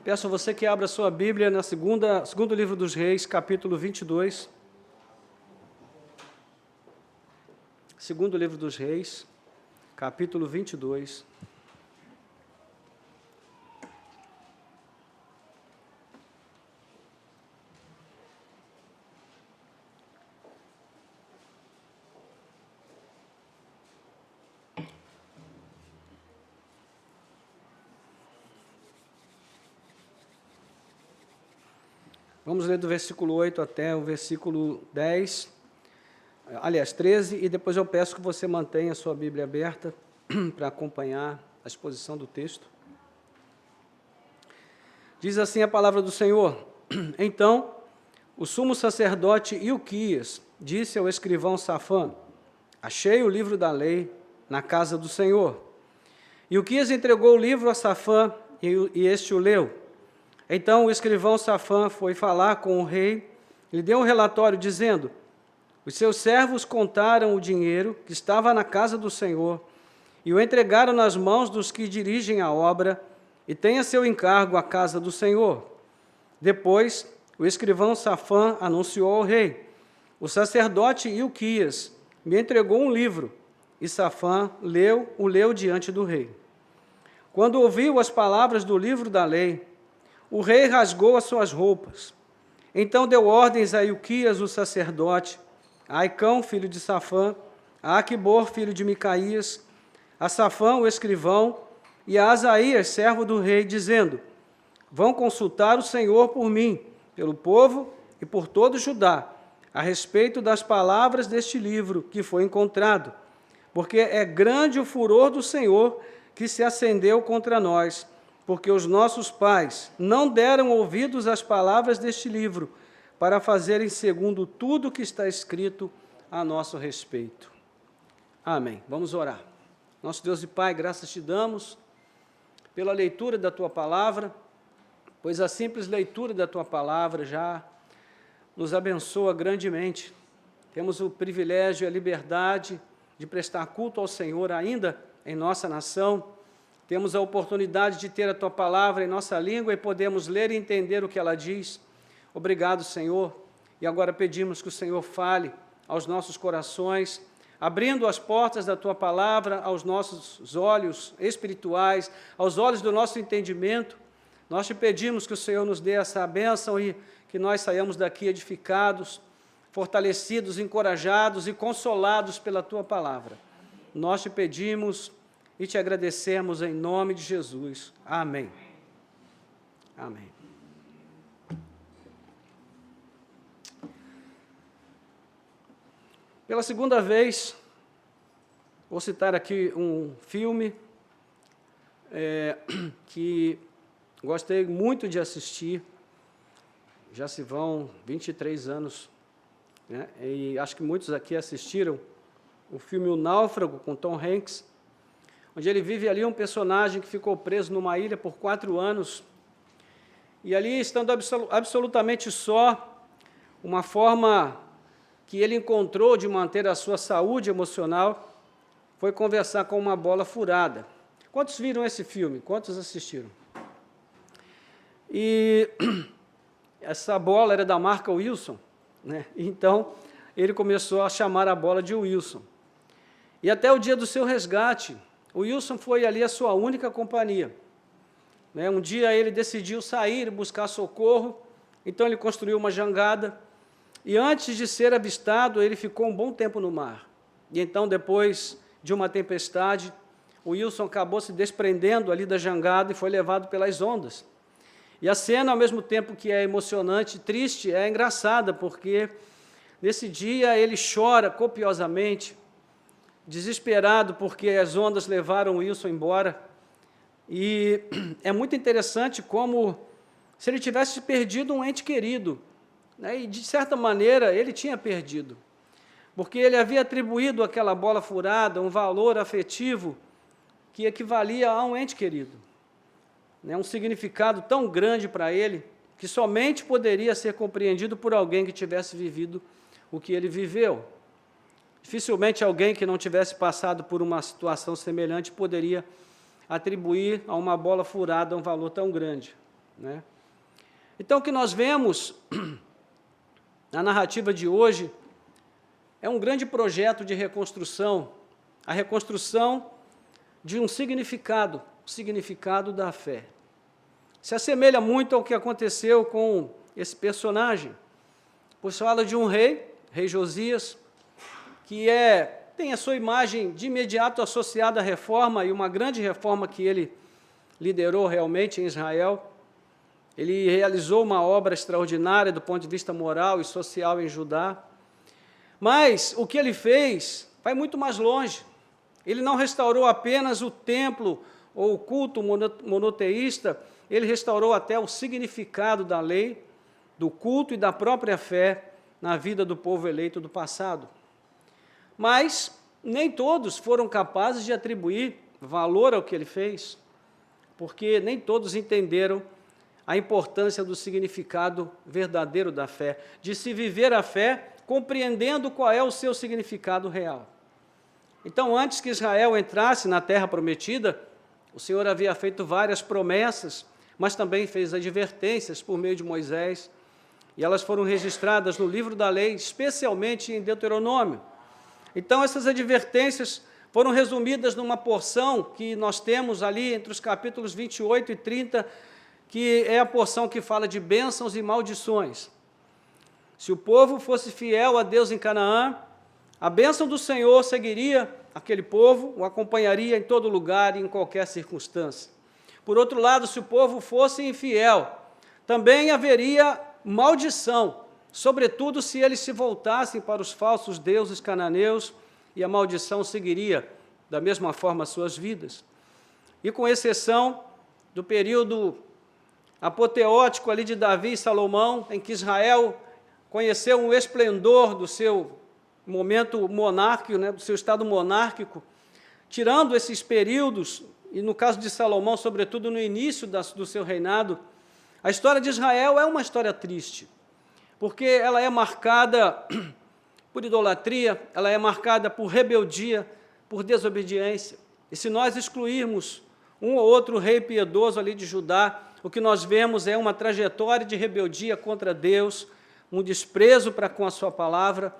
Peço a você que abra sua Bíblia na segundo livro dos Reis, capítulo 22. Segundo livro dos Reis, capítulo 22. Vamos ler do versículo 8 até o versículo 10, aliás, 13, e depois eu peço que você mantenha a sua Bíblia aberta para acompanhar a exposição do texto. Diz assim a palavra do Senhor: Então, o sumo sacerdote Ilquias disse ao escrivão Safã: Achei o livro da lei na casa do Senhor. Ilquias entregou o livro a Safã e este o leu. Então o escrivão Safã foi falar com o rei, lhe deu um relatório dizendo: Os seus servos contaram o dinheiro que estava na casa do Senhor e o entregaram nas mãos dos que dirigem a obra e têm a seu encargo a casa do Senhor. Depois, o escrivão Safã anunciou ao rei: O sacerdote Ilquias me entregou um livro. E Safã o leu diante do rei. Quando ouviu as palavras do livro da lei, o rei rasgou as suas roupas. Então deu ordens a Ilquias, o sacerdote, a Aicão, filho de Safã, a Aquibor, filho de Micaías, a Safã, o escrivão, e a Asaías, servo do rei, dizendo: Vão consultar o Senhor por mim, pelo povo e por todo Judá, a respeito das palavras deste livro que foi encontrado, porque é grande o furor do Senhor que se acendeu contra nós, porque os nossos pais não deram ouvidos às palavras deste livro, para fazerem segundo tudo que está escrito a nosso respeito. Amém. Vamos orar. Nosso Deus e Pai, graças te damos pela leitura da Tua palavra, pois a simples leitura da Tua palavra já nos abençoa grandemente. Temos o privilégio e a liberdade de prestar culto ao Senhor ainda em nossa nação. Temos a oportunidade de ter a Tua palavra em nossa língua e podemos ler e entender o que ela diz. Obrigado, Senhor. E agora pedimos que o Senhor fale aos nossos corações, abrindo as portas da Tua palavra aos nossos olhos espirituais, aos olhos do nosso entendimento. Nós te pedimos que o Senhor nos dê essa bênção e que nós saiamos daqui edificados, fortalecidos, encorajados e consolados pela Tua palavra. Nós te pedimos e te agradecemos em nome de Jesus. Amém. Amém. Pela segunda vez, vou citar aqui um filme que gostei muito de assistir. Já se vão 23 anos, né? E acho que muitos aqui assistiram o filme O Náufrago, com Tom Hanks, onde ele vive ali um personagem que ficou preso numa ilha por 4 anos, e ali, estando absolutamente só, uma forma que ele encontrou de manter a sua saúde emocional foi conversar com uma bola furada. Quantos viram esse filme? Quantos assistiram? E essa bola era da marca Wilson, né? Então, ele começou a chamar a bola de Wilson. E até o dia do seu resgate, o Wilson foi ali a sua única companhia. Um dia ele decidiu sair e buscar socorro, então ele construiu uma jangada, e antes de ser avistado, ele ficou um bom tempo no mar. E então, depois de uma tempestade, o Wilson acabou se desprendendo ali da jangada e foi levado pelas ondas. E a cena, ao mesmo tempo que é emocionante, triste, é engraçada, porque nesse dia ele chora copiosamente, desesperado porque as ondas levaram o Wilson embora. E é muito interessante como se ele tivesse perdido um ente querido, né? E de certa maneira ele tinha perdido, porque ele havia atribuído àquela bola furada um valor afetivo que equivalia a um ente querido, né? Um significado tão grande para ele que somente poderia ser compreendido por alguém que tivesse vivido o que ele viveu. Dificilmente alguém que não tivesse passado por uma situação semelhante poderia atribuir a uma bola furada um valor tão grande. né? Então, o que nós vemos na narrativa de hoje é um grande projeto de reconstrução, a reconstrução de um significado, o significado da fé. Se assemelha muito ao que aconteceu com esse personagem, pois fala de um rei Josias, que tem a sua imagem de imediato associada à reforma, e uma grande reforma que ele liderou realmente em Israel. Ele realizou uma obra extraordinária do ponto de vista moral e social em Judá. Mas o que ele fez vai muito mais longe. Ele não restaurou apenas o templo ou o culto monoteísta, ele restaurou até o significado da lei, do culto e da própria fé na vida do povo eleito do passado. Mas nem todos foram capazes de atribuir valor ao que ele fez, porque nem todos entenderam a importância do significado verdadeiro da fé, de se viver a fé compreendendo qual é o seu significado real. Então, antes que Israel entrasse na terra prometida, o Senhor havia feito várias promessas, mas também fez advertências por meio de Moisés, e elas foram registradas no livro da lei, especialmente em Deuteronômio. Então, essas advertências foram resumidas numa porção que nós temos ali entre os capítulos 28 e 30, que é a porção que fala de bênçãos e maldições. Se o povo fosse fiel a Deus em Canaã, a bênção do Senhor seguiria aquele povo, o acompanharia em todo lugar e em qualquer circunstância. Por outro lado, se o povo fosse infiel, também haveria maldição, sobretudo se eles se voltassem para os falsos deuses cananeus, e a maldição seguiria da mesma forma as suas vidas. E com exceção do período apoteótico ali de Davi e Salomão, em que Israel conheceu um esplendor do seu momento monárquico, né, do seu estado monárquico, tirando esses períodos, e no caso de Salomão, sobretudo no início do seu reinado, a história de Israel é uma história triste, porque ela é marcada por idolatria, ela é marcada por rebeldia, por desobediência. E se nós excluirmos um ou outro rei piedoso ali de Judá, o que nós vemos é uma trajetória de rebeldia contra Deus, um desprezo para com a sua palavra.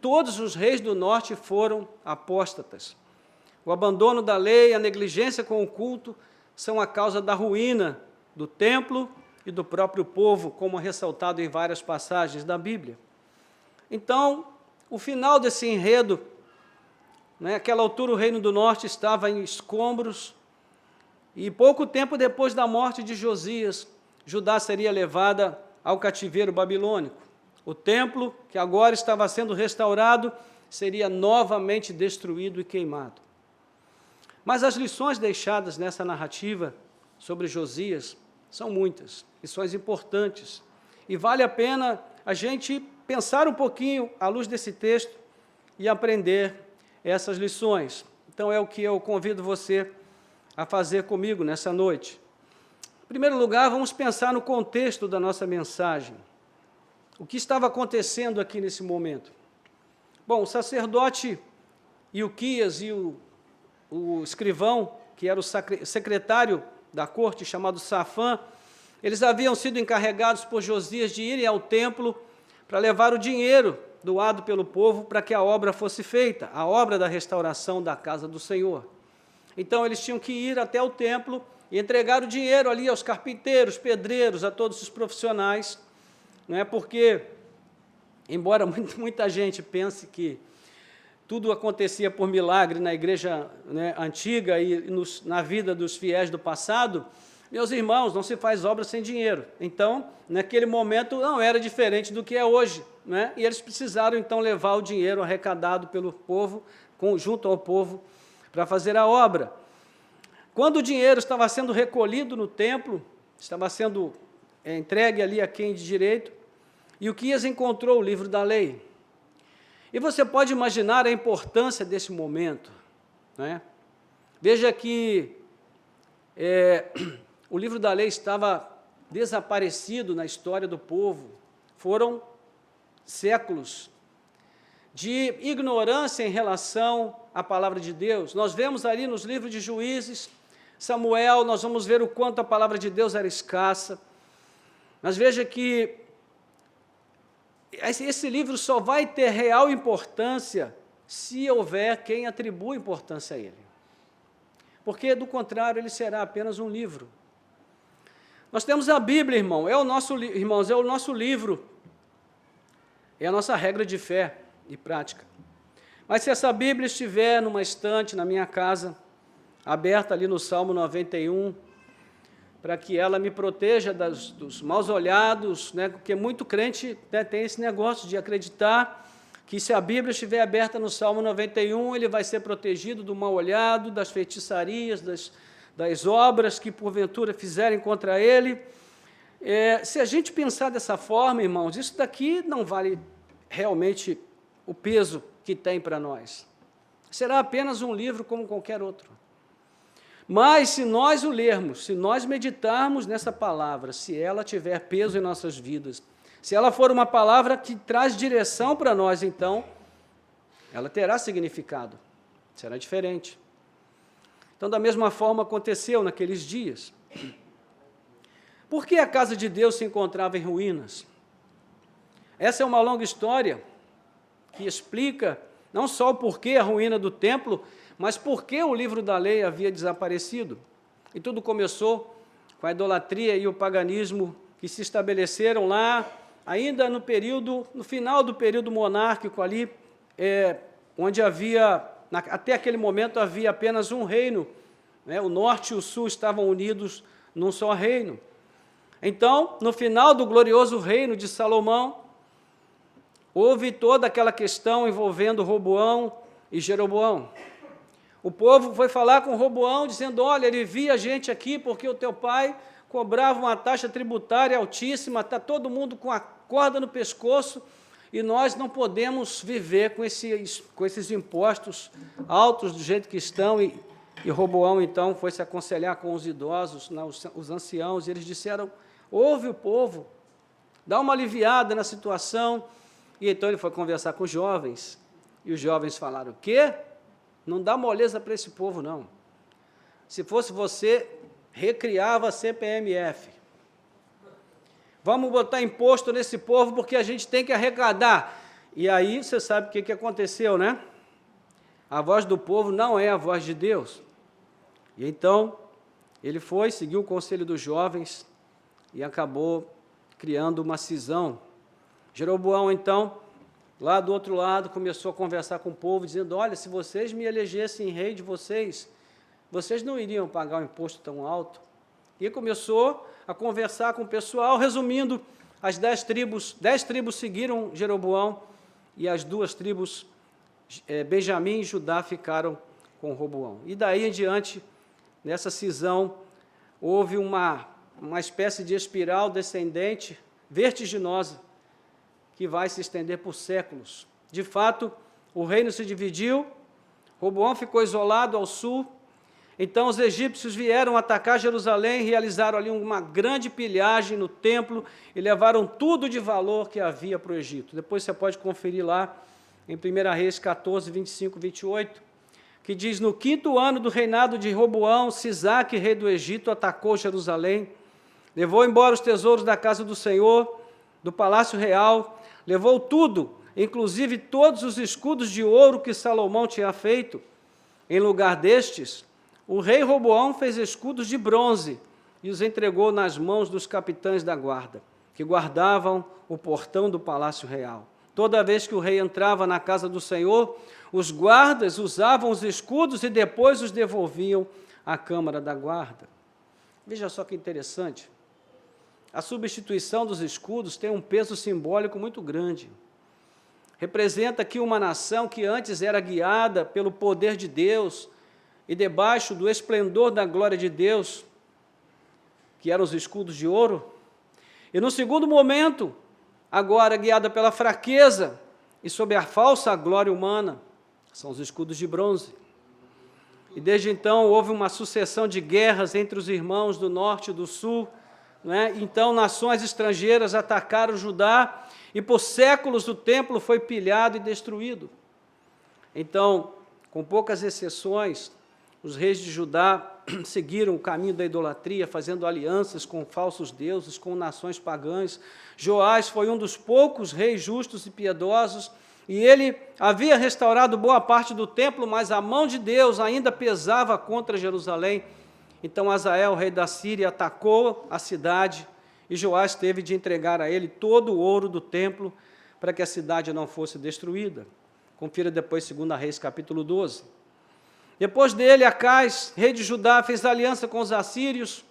Todos os reis do norte foram apóstatas. O abandono da lei, a negligência com o culto, são a causa da ruína do templo e do próprio povo, como é ressaltado em várias passagens da Bíblia. Então, o final desse enredo, naquela altura o reino do norte estava em escombros, e pouco tempo depois da morte de Josias, Judá seria levada ao cativeiro babilônico. O templo, que agora estava sendo restaurado, seria novamente destruído e queimado. Mas as lições deixadas nessa narrativa sobre Josias são muitas, lições importantes, e vale a pena a gente pensar um pouquinho à luz desse texto e aprender essas lições. Então é o que eu convido você a fazer comigo nessa noite. Em primeiro lugar, vamos pensar no contexto da nossa mensagem. O que estava acontecendo aqui nesse momento? Bom, o sacerdote Ilquias e o escrivão, que era o secretário da corte, chamado Safã, eles haviam sido encarregados por Josias de irem ao templo para levar o dinheiro doado pelo povo para que a obra fosse feita, a obra da restauração da casa do Senhor. Então, eles tinham que ir até o templo e entregar o dinheiro ali aos carpinteiros, pedreiros, a todos os profissionais, não é? Porque, embora muita gente pense que tudo acontecia por milagre na igreja, né, antiga e na vida dos fiéis do passado, meus irmãos, não se faz obra sem dinheiro. Então, naquele momento, não era diferente do que é hoje, né? E eles precisaram, então, levar o dinheiro arrecadado pelo povo, junto ao povo, para fazer a obra. Quando o dinheiro estava sendo recolhido no templo, estava sendo entregue ali a quem de direito, Ilquias encontrou o livro da lei. E você pode imaginar a importância desse momento, né? Veja que o livro da lei estava desaparecido na história do povo. Foram séculos de ignorância em relação à palavra de Deus. Nós vemos ali nos livros de Juízes, Samuel, nós vamos ver o quanto a palavra de Deus era escassa. Mas veja que esse livro só vai ter real importância se houver quem atribua importância a ele. Porque, do contrário, ele será apenas um livro. Nós temos a Bíblia, irmãos, é o nosso livro, é a nossa regra de fé e prática. Mas se essa Bíblia estiver numa estante na minha casa, aberta ali no Salmo 91, para que ela me proteja dos maus olhados, né, porque muito crente, né, tem esse negócio de acreditar que se a Bíblia estiver aberta no Salmo 91, ele vai ser protegido do mal olhado, das feitiçarias, das obras que porventura fizerem contra ele. Se a gente pensar dessa forma, irmãos, isso daqui não vale realmente o peso que tem para nós. Será apenas um livro como qualquer outro. Mas se nós o lermos, se nós meditarmos nessa palavra, se ela tiver peso em nossas vidas, se ela for uma palavra que traz direção para nós, então, ela terá significado, será diferente. Então, da mesma forma aconteceu naqueles dias. Por que a casa de Deus se encontrava em ruínas? Essa é uma longa história que explica não só o porquê a ruína do templo, mas por que o livro da lei havia desaparecido. E tudo começou com a idolatria e o paganismo que se estabeleceram lá, ainda no final do período monárquico ali, onde até aquele momento havia apenas um reino, né? O norte e o sul estavam unidos num só reino. Então, no final do glorioso reino de Salomão, houve toda aquela questão envolvendo Roboão e Jeroboão. O povo foi falar com Roboão, dizendo, olha, ele via a gente aqui porque o teu pai cobrava uma taxa tributária altíssima, está todo mundo com a corda no pescoço, e nós não podemos viver com esses impostos altos do jeito que estão. E Roboão, então, foi se aconselhar com os idosos, os anciãos, e eles disseram, ouve o povo, dá uma aliviada na situação. E então ele foi conversar com os jovens, e os jovens falaram, o quê? Não dá moleza para esse povo, não. Se fosse você, recriava a CPMF. Vamos botar imposto nesse povo, porque a gente tem que arrecadar. E aí, você sabe o que aconteceu, né? A voz do povo não é a voz de Deus. E então, ele seguiu o conselho dos jovens e acabou criando uma cisão. Jeroboão, então, lá do outro lado, começou a conversar com o povo, dizendo, olha, se vocês me elegessem rei de vocês não iriam pagar um imposto tão alto. E começou a conversar com o pessoal, resumindo, as 10 tribos seguiram Jeroboão, e as 2 tribos, Benjamim e Judá, ficaram com Roboão. E daí em diante, nessa cisão, houve uma espécie de espiral descendente, vertiginosa, que vai se estender por séculos. De fato, o reino se dividiu, Roboão ficou isolado ao sul, então os egípcios vieram atacar Jerusalém, realizaram ali uma grande pilhagem no templo e levaram tudo de valor que havia para o Egito. Depois você pode conferir lá em 1 Reis 14, 25, 28, que diz, no 5º ano do reinado de Roboão, Sisaque, rei do Egito, atacou Jerusalém, levou embora os tesouros da casa do Senhor, do palácio real, levou tudo, inclusive todos os escudos de ouro que Salomão tinha feito. Em lugar destes, o rei Roboão fez escudos de bronze e os entregou nas mãos dos capitães da guarda, que guardavam o portão do palácio real. Toda vez que o rei entrava na casa do Senhor, os guardas usavam os escudos e depois os devolviam à câmara da guarda. Veja só que interessante. A substituição dos escudos tem um peso simbólico muito grande. Representa aqui uma nação que antes era guiada pelo poder de Deus e debaixo do esplendor da glória de Deus, que eram os escudos de ouro, e no segundo momento, agora guiada pela fraqueza e sob a falsa glória humana, são os escudos de bronze. E desde então houve uma sucessão de guerras entre os irmãos do norte e do sul, né? Então nações estrangeiras atacaram Judá e por séculos o templo foi pilhado e destruído. Então, com poucas exceções, os reis de Judá seguiram o caminho da idolatria, fazendo alianças com falsos deuses, com nações pagãs. Joás foi um dos poucos reis justos e piedosos, e ele havia restaurado boa parte do templo, mas a mão de Deus ainda pesava contra Jerusalém. Então Hazael, rei da Síria, atacou a cidade, e Joás teve de entregar a ele todo o ouro do templo, para que a cidade não fosse destruída. Confira depois 2 Reis, capítulo 12. Depois dele, Acais, rei de Judá, fez aliança com os assírios,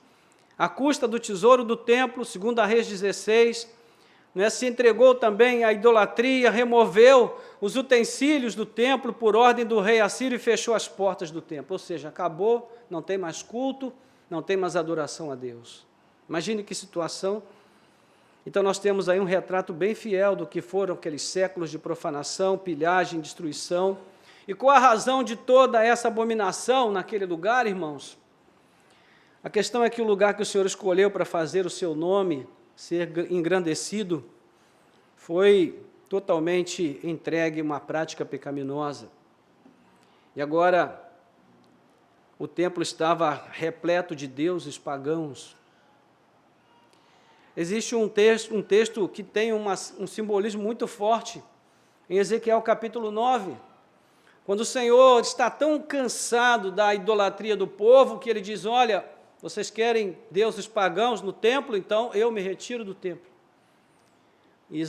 à custa do tesouro do templo, 2 Reis 16, se entregou também à idolatria, removeu os utensílios do templo por ordem do rei assírio e fechou as portas do templo. Ou seja, acabou, não tem mais culto, não tem mais adoração a Deus. Imagine que situação. Então nós temos aí um retrato bem fiel do que foram aqueles séculos de profanação, pilhagem, destruição. E qual a razão de toda essa abominação naquele lugar, irmãos? A questão é que o lugar que o Senhor escolheu para fazer o seu nome ser engrandecido foi totalmente entregue a uma prática pecaminosa. E agora o templo estava repleto de deuses pagãos. Existe um texto que tem um simbolismo muito forte, em Ezequiel capítulo 9, quando o Senhor está tão cansado da idolatria do povo, que ele diz, olha, vocês querem deuses pagãos no templo, então eu me retiro do templo. E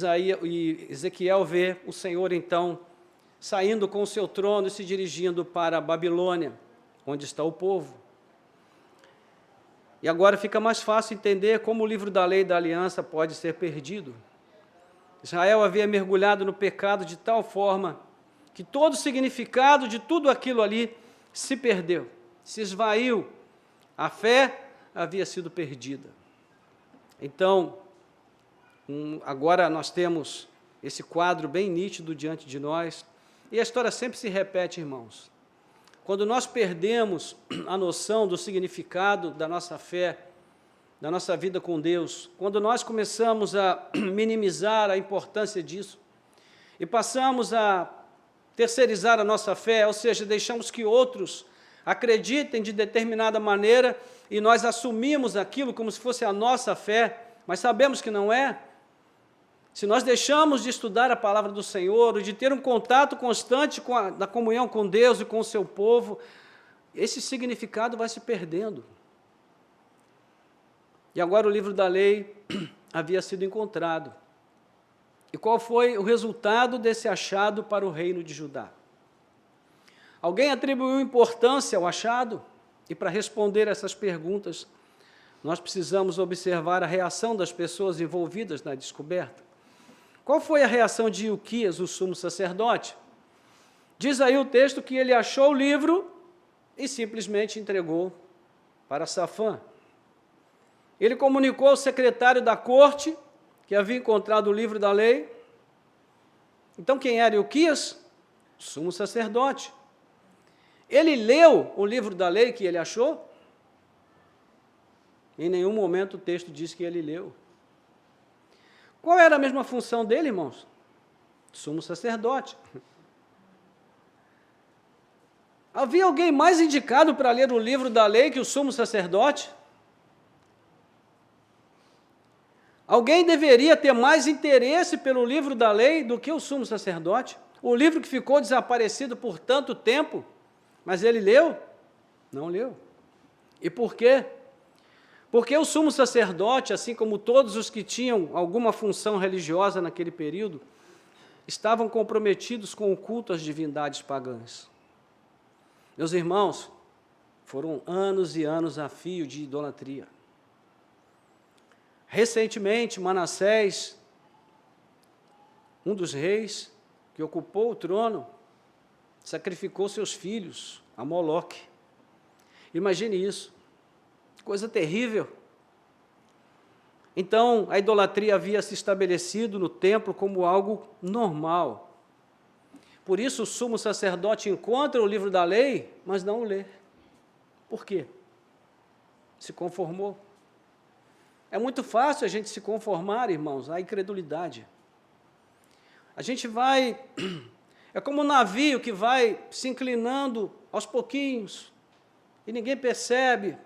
Ezequiel vê o Senhor, então, saindo com o seu trono e se dirigindo para a Babilônia, onde está o povo. E agora fica mais fácil entender como o livro da lei e da aliança pode ser perdido. Israel havia mergulhado no pecado de tal forma que todo o significado de tudo aquilo ali se perdeu, se esvaiu. A fé havia sido perdida. Então, agora nós temos esse quadro bem nítido diante de nós, e a história sempre se repete, irmãos. Quando nós perdemos a noção do significado da nossa fé, da nossa vida com Deus, quando nós começamos a minimizar a importância disso e passamos a terceirizar a nossa fé, ou seja, deixamos que outros acreditem de determinada maneira e nós assumimos aquilo como se fosse a nossa fé, mas sabemos que não é. Se nós deixamos de estudar a palavra do Senhor, de ter um contato constante da comunhão com Deus e com o seu povo, esse significado vai se perdendo. E agora o livro da lei havia sido encontrado. E qual foi o resultado desse achado para o reino de Judá? Alguém atribuiu importância ao achado? E para responder essas perguntas, nós precisamos observar a reação das pessoas envolvidas na descoberta. Qual foi a reação de Ilquias, o sumo sacerdote? Diz aí o texto que ele achou o livro e simplesmente entregou para Safã. Ele comunicou ao secretário da corte que havia encontrado o livro da lei. Então, quem era Ilquias? O sumo sacerdote. Ele leu o livro da lei que ele achou? Em nenhum momento o texto diz que ele leu. Qual era a mesma função dele, irmãos? Sumo sacerdote. Havia alguém mais indicado para ler o livro da lei que o sumo sacerdote? Alguém deveria ter mais interesse pelo livro da lei do que o sumo sacerdote? O livro que ficou desaparecido por tanto tempo, mas ele leu? Não leu. E por quê? Porque o sumo sacerdote, assim como todos os que tinham alguma função religiosa naquele período, estavam comprometidos com o culto às divindades pagãs. Meus irmãos, foram anos e anos a fio de idolatria. Recentemente, Manassés, um dos reis que ocupou o trono, sacrificou seus filhos a Moloque. Imagine isso. Coisa terrível. Então, a idolatria havia se estabelecido no templo como algo normal. Por isso, o sumo sacerdote encontra o livro da lei, mas não o lê. Por quê? Se conformou. É muito fácil a gente se conformar, irmãos, à incredulidade. A gente vai... É como um navio que vai se inclinando aos pouquinhos, e ninguém percebe,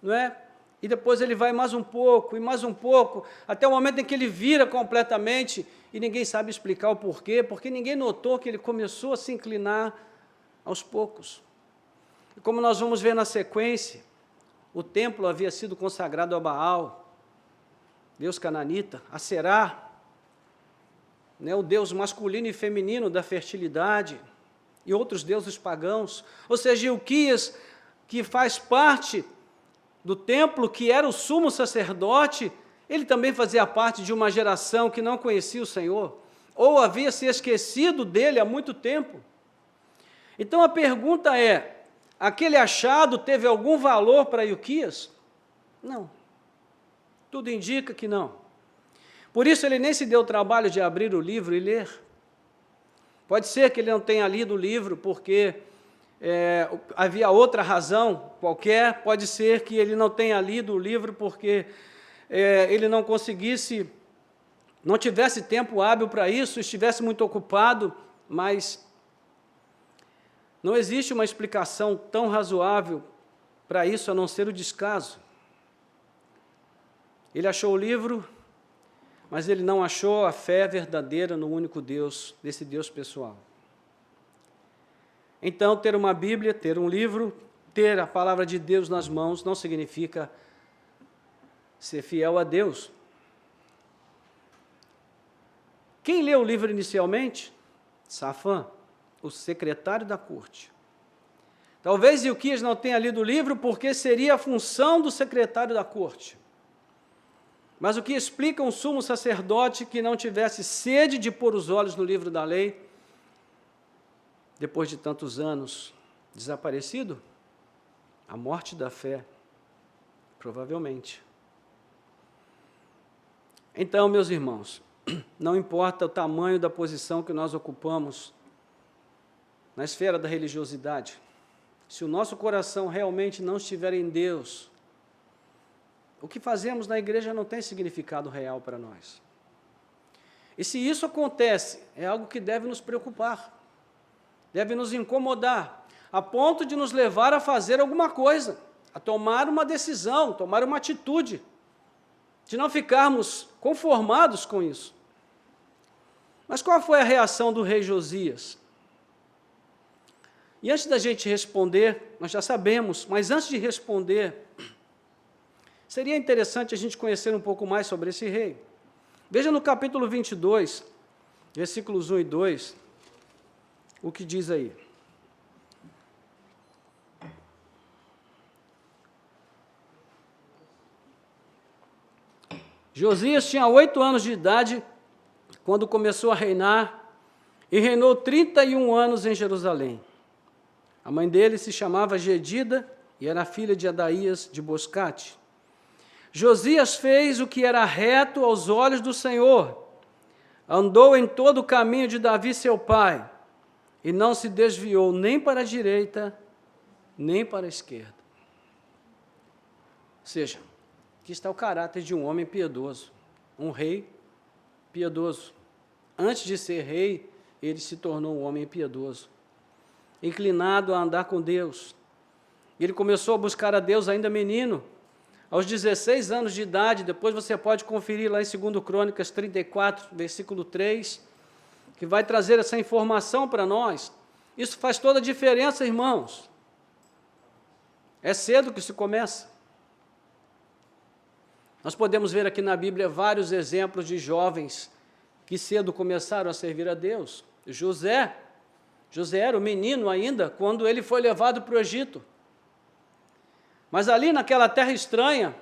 não é? E depois ele vai mais um pouco, e mais um pouco, até o momento em que ele vira completamente, e ninguém sabe explicar o porquê, porque ninguém notou que ele começou a se inclinar aos poucos. E como nós vamos ver na sequência, o templo havia sido consagrado a Baal, deus cananita, a Será, né, o deus masculino e feminino da fertilidade, e outros deuses pagãos. Ou seja, Ilquias, que faz parte do templo, que era o sumo sacerdote, ele também fazia parte de uma geração que não conhecia o Senhor, ou havia se esquecido dele há muito tempo. Então a pergunta é, aquele achado teve algum valor para Ilquias? Não. Tudo indica que não. Por isso ele nem se deu o trabalho de abrir o livro e ler. Pode ser que ele não tenha lido o livro porque havia outra razão qualquer, pode ser que ele não tenha lido o livro porque ele não conseguisse, não tivesse tempo hábil para isso, estivesse muito ocupado, mas não existe uma explicação tão razoável para isso, a não ser o descaso. Ele achou o livro, mas ele não achou a fé verdadeira no único Deus, desse Deus pessoal. Então, ter uma Bíblia, ter um livro, ter a palavra de Deus nas mãos, não significa ser fiel a Deus. Quem leu o livro inicialmente? Safã, o secretário da corte. Talvez Ilquias não tenha lido o livro porque seria a função do secretário da corte. Mas o que explica um sumo sacerdote que não tivesse sede de pôr os olhos no livro da lei, depois de tantos anos desaparecido? A morte da fé, provavelmente. Então, meus irmãos, não importa o tamanho da posição que nós ocupamos na esfera da religiosidade, se o nosso coração realmente não estiver em Deus, o que fazemos na igreja não tem significado real para nós. E se isso acontece, é algo que deve nos preocupar, deve nos incomodar, a ponto de nos levar a fazer alguma coisa, a tomar uma decisão, tomar uma atitude, de não ficarmos conformados com isso. Mas qual foi a reação do rei Josias? E antes da gente responder, nós já sabemos, mas antes de responder, seria interessante a gente conhecer um pouco mais sobre esse rei. Veja no capítulo 22, versículos 1 e 2, o que diz aí. Josias tinha 8 anos de idade quando começou a reinar, e reinou 31 anos em Jerusalém. A mãe dele se chamava Gedida e era filha de Adaías de Boscate. Josias fez o que era reto aos olhos do Senhor, andou em todo o caminho de Davi seu pai, e não se desviou nem para a direita, nem para a esquerda. Ou seja, aqui está o caráter de um homem piedoso, um rei piedoso. Antes de ser rei, ele se tornou um homem piedoso, inclinado a andar com Deus. Ele começou a buscar a Deus ainda menino, aos 16 anos de idade. Depois você pode conferir lá em 2 Crônicas 34, versículo 3, que vai trazer essa informação para nós. Isso faz toda a diferença, irmãos. É cedo que se começa. Nós podemos ver aqui na Bíblia vários exemplos de jovens que cedo começaram a servir a Deus. José era um menino ainda quando ele foi levado para o Egito. Mas ali naquela terra estranha,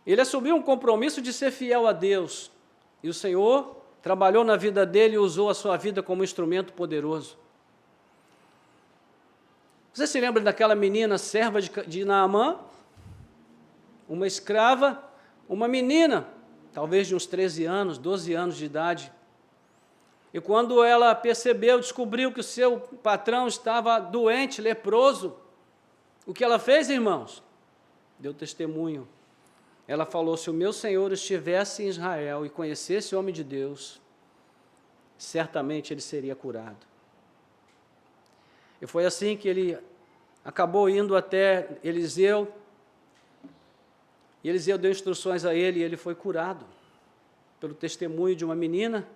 ele assumiu um compromisso de ser fiel a Deus. E o Senhor trabalhou na vida dele e usou a sua vida como instrumento poderoso. Você se lembra daquela menina serva de Naamã? Uma escrava, uma menina, talvez de uns 13 anos, 12 anos de idade. E quando ela descobriu que o seu patrão estava doente, leproso, o que ela fez, irmãos? Deu testemunho. Ela falou, se o meu Senhor estivesse em Israel e conhecesse o homem de Deus, certamente ele seria curado. E foi assim que ele acabou indo até Eliseu, e Eliseu deu instruções a ele, e ele foi curado. Pelo testemunho de uma menina,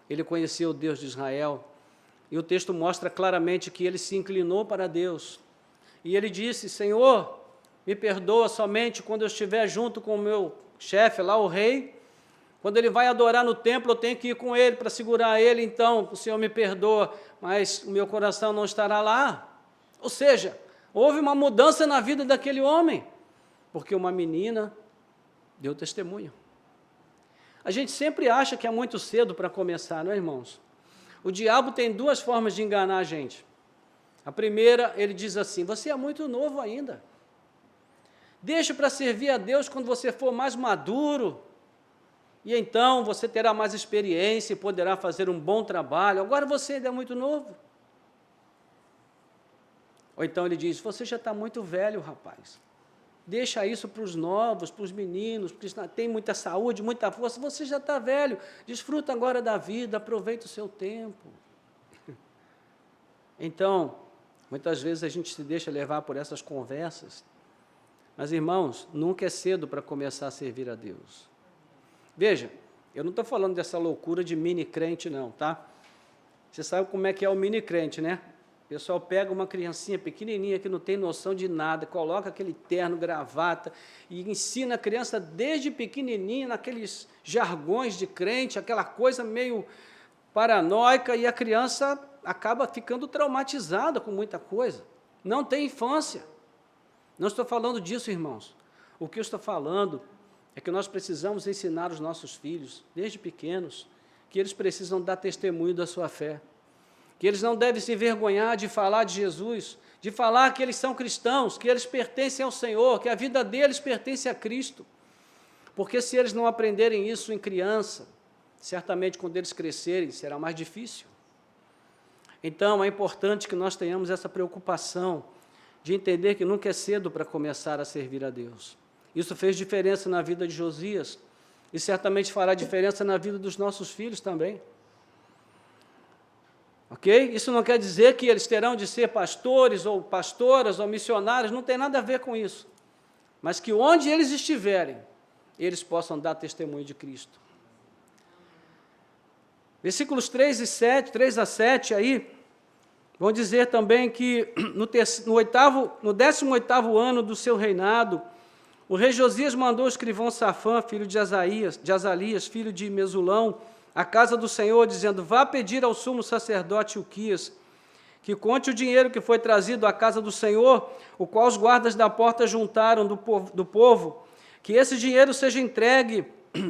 ele conheceu o Deus de Israel, e o texto mostra claramente que ele se inclinou para Deus, e ele disse: Senhor, me perdoa somente quando eu estiver junto com o meu chefe lá, o rei. Quando ele vai adorar no templo, eu tenho que ir com ele para segurar ele, então o Senhor me perdoa, mas o meu coração não estará lá. Ou seja, houve uma mudança na vida daquele homem, porque uma menina deu testemunho. A gente sempre acha que é muito cedo para começar, não é, irmãos? O diabo tem duas formas de enganar a gente. A primeira, ele diz assim: você é muito novo ainda. Deixe para servir a Deus quando você for mais maduro, e então você terá mais experiência e poderá fazer um bom trabalho. Agora você ainda é muito novo. Ou então ele diz: você já está muito velho, rapaz. Deixa isso para os novos, para os meninos, porque tem muita saúde, muita força, você já está velho. Desfruta agora da vida, aproveita o seu tempo. Então, muitas vezes a gente se deixa levar por essas conversas. Mas, irmãos, nunca é cedo para começar a servir a Deus. Veja, eu não estou falando dessa loucura de mini crente não, tá? Você sabe como é que é o mini crente, né? O pessoal pega uma criancinha pequenininha que não tem noção de nada, coloca aquele terno, gravata, e ensina a criança desde pequenininha naqueles jargões de crente, aquela coisa meio paranoica, e a criança acaba ficando traumatizada com muita coisa. Não tem infância. Não estou falando disso, irmãos. O que eu estou falando é que nós precisamos ensinar os nossos filhos, desde pequenos, que eles precisam dar testemunho da sua fé, que eles não devem se envergonhar de falar de Jesus, de falar que eles são cristãos, que eles pertencem ao Senhor, que a vida deles pertence a Cristo. Porque se eles não aprenderem isso em criança, certamente quando eles crescerem será mais difícil. Então é importante que nós tenhamos essa preocupação de entender que nunca é cedo para começar a servir a Deus. Isso fez diferença na vida de Josias e certamente fará diferença na vida dos nossos filhos também. Ok? Isso não quer dizer que eles terão de ser pastores ou pastoras ou missionários, não tem nada a ver com isso. Mas que onde eles estiverem, eles possam dar testemunho de Cristo. Versículos 3 a 7 aí, vão dizer também que no 18º ano do seu reinado, o rei Josias mandou o escrivão Safã, filho de Azalias, filho de Mesulão, à casa do Senhor, dizendo: vá pedir ao sumo sacerdote Ilquias, que conte o dinheiro que foi trazido à casa do Senhor, o qual os guardas da porta juntaram do povo, que esse dinheiro seja entregue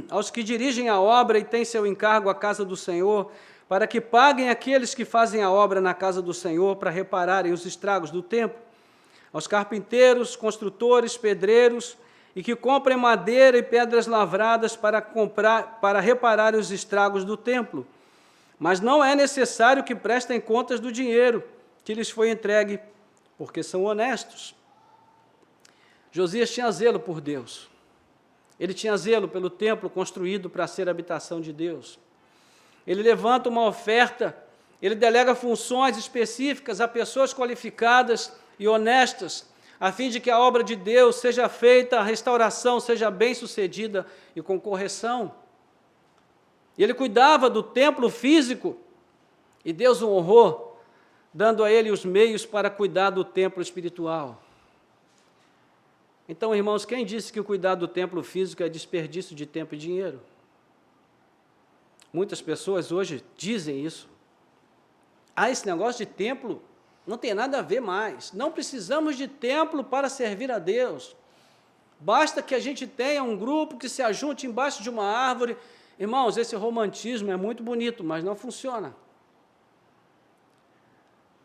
aos que dirigem a obra e têm seu encargo à casa do Senhor, para que paguem aqueles que fazem a obra na casa do Senhor para repararem os estragos do templo, aos carpinteiros, construtores, pedreiros, e que comprem madeira e pedras lavradas para reparar os estragos do templo. Mas não é necessário que prestem contas do dinheiro que lhes foi entregue, porque são honestos. Josias tinha zelo por Deus. Ele tinha zelo pelo templo construído para ser a habitação de Deus. Ele levanta uma oferta, ele delega funções específicas a pessoas qualificadas e honestas, a fim de que a obra de Deus seja feita, a restauração seja bem sucedida e com correção. E ele cuidava do templo físico, e Deus o honrou, dando a ele os meios para cuidar do templo espiritual. Então, irmãos, quem disse que o cuidar do templo físico é desperdício de tempo e dinheiro? Muitas pessoas hoje dizem isso. Esse negócio de templo não tem nada a ver mais. Não precisamos de templo para servir a Deus. Basta que a gente tenha um grupo que se ajunte embaixo de uma árvore. Irmãos, esse romantismo é muito bonito, mas não funciona.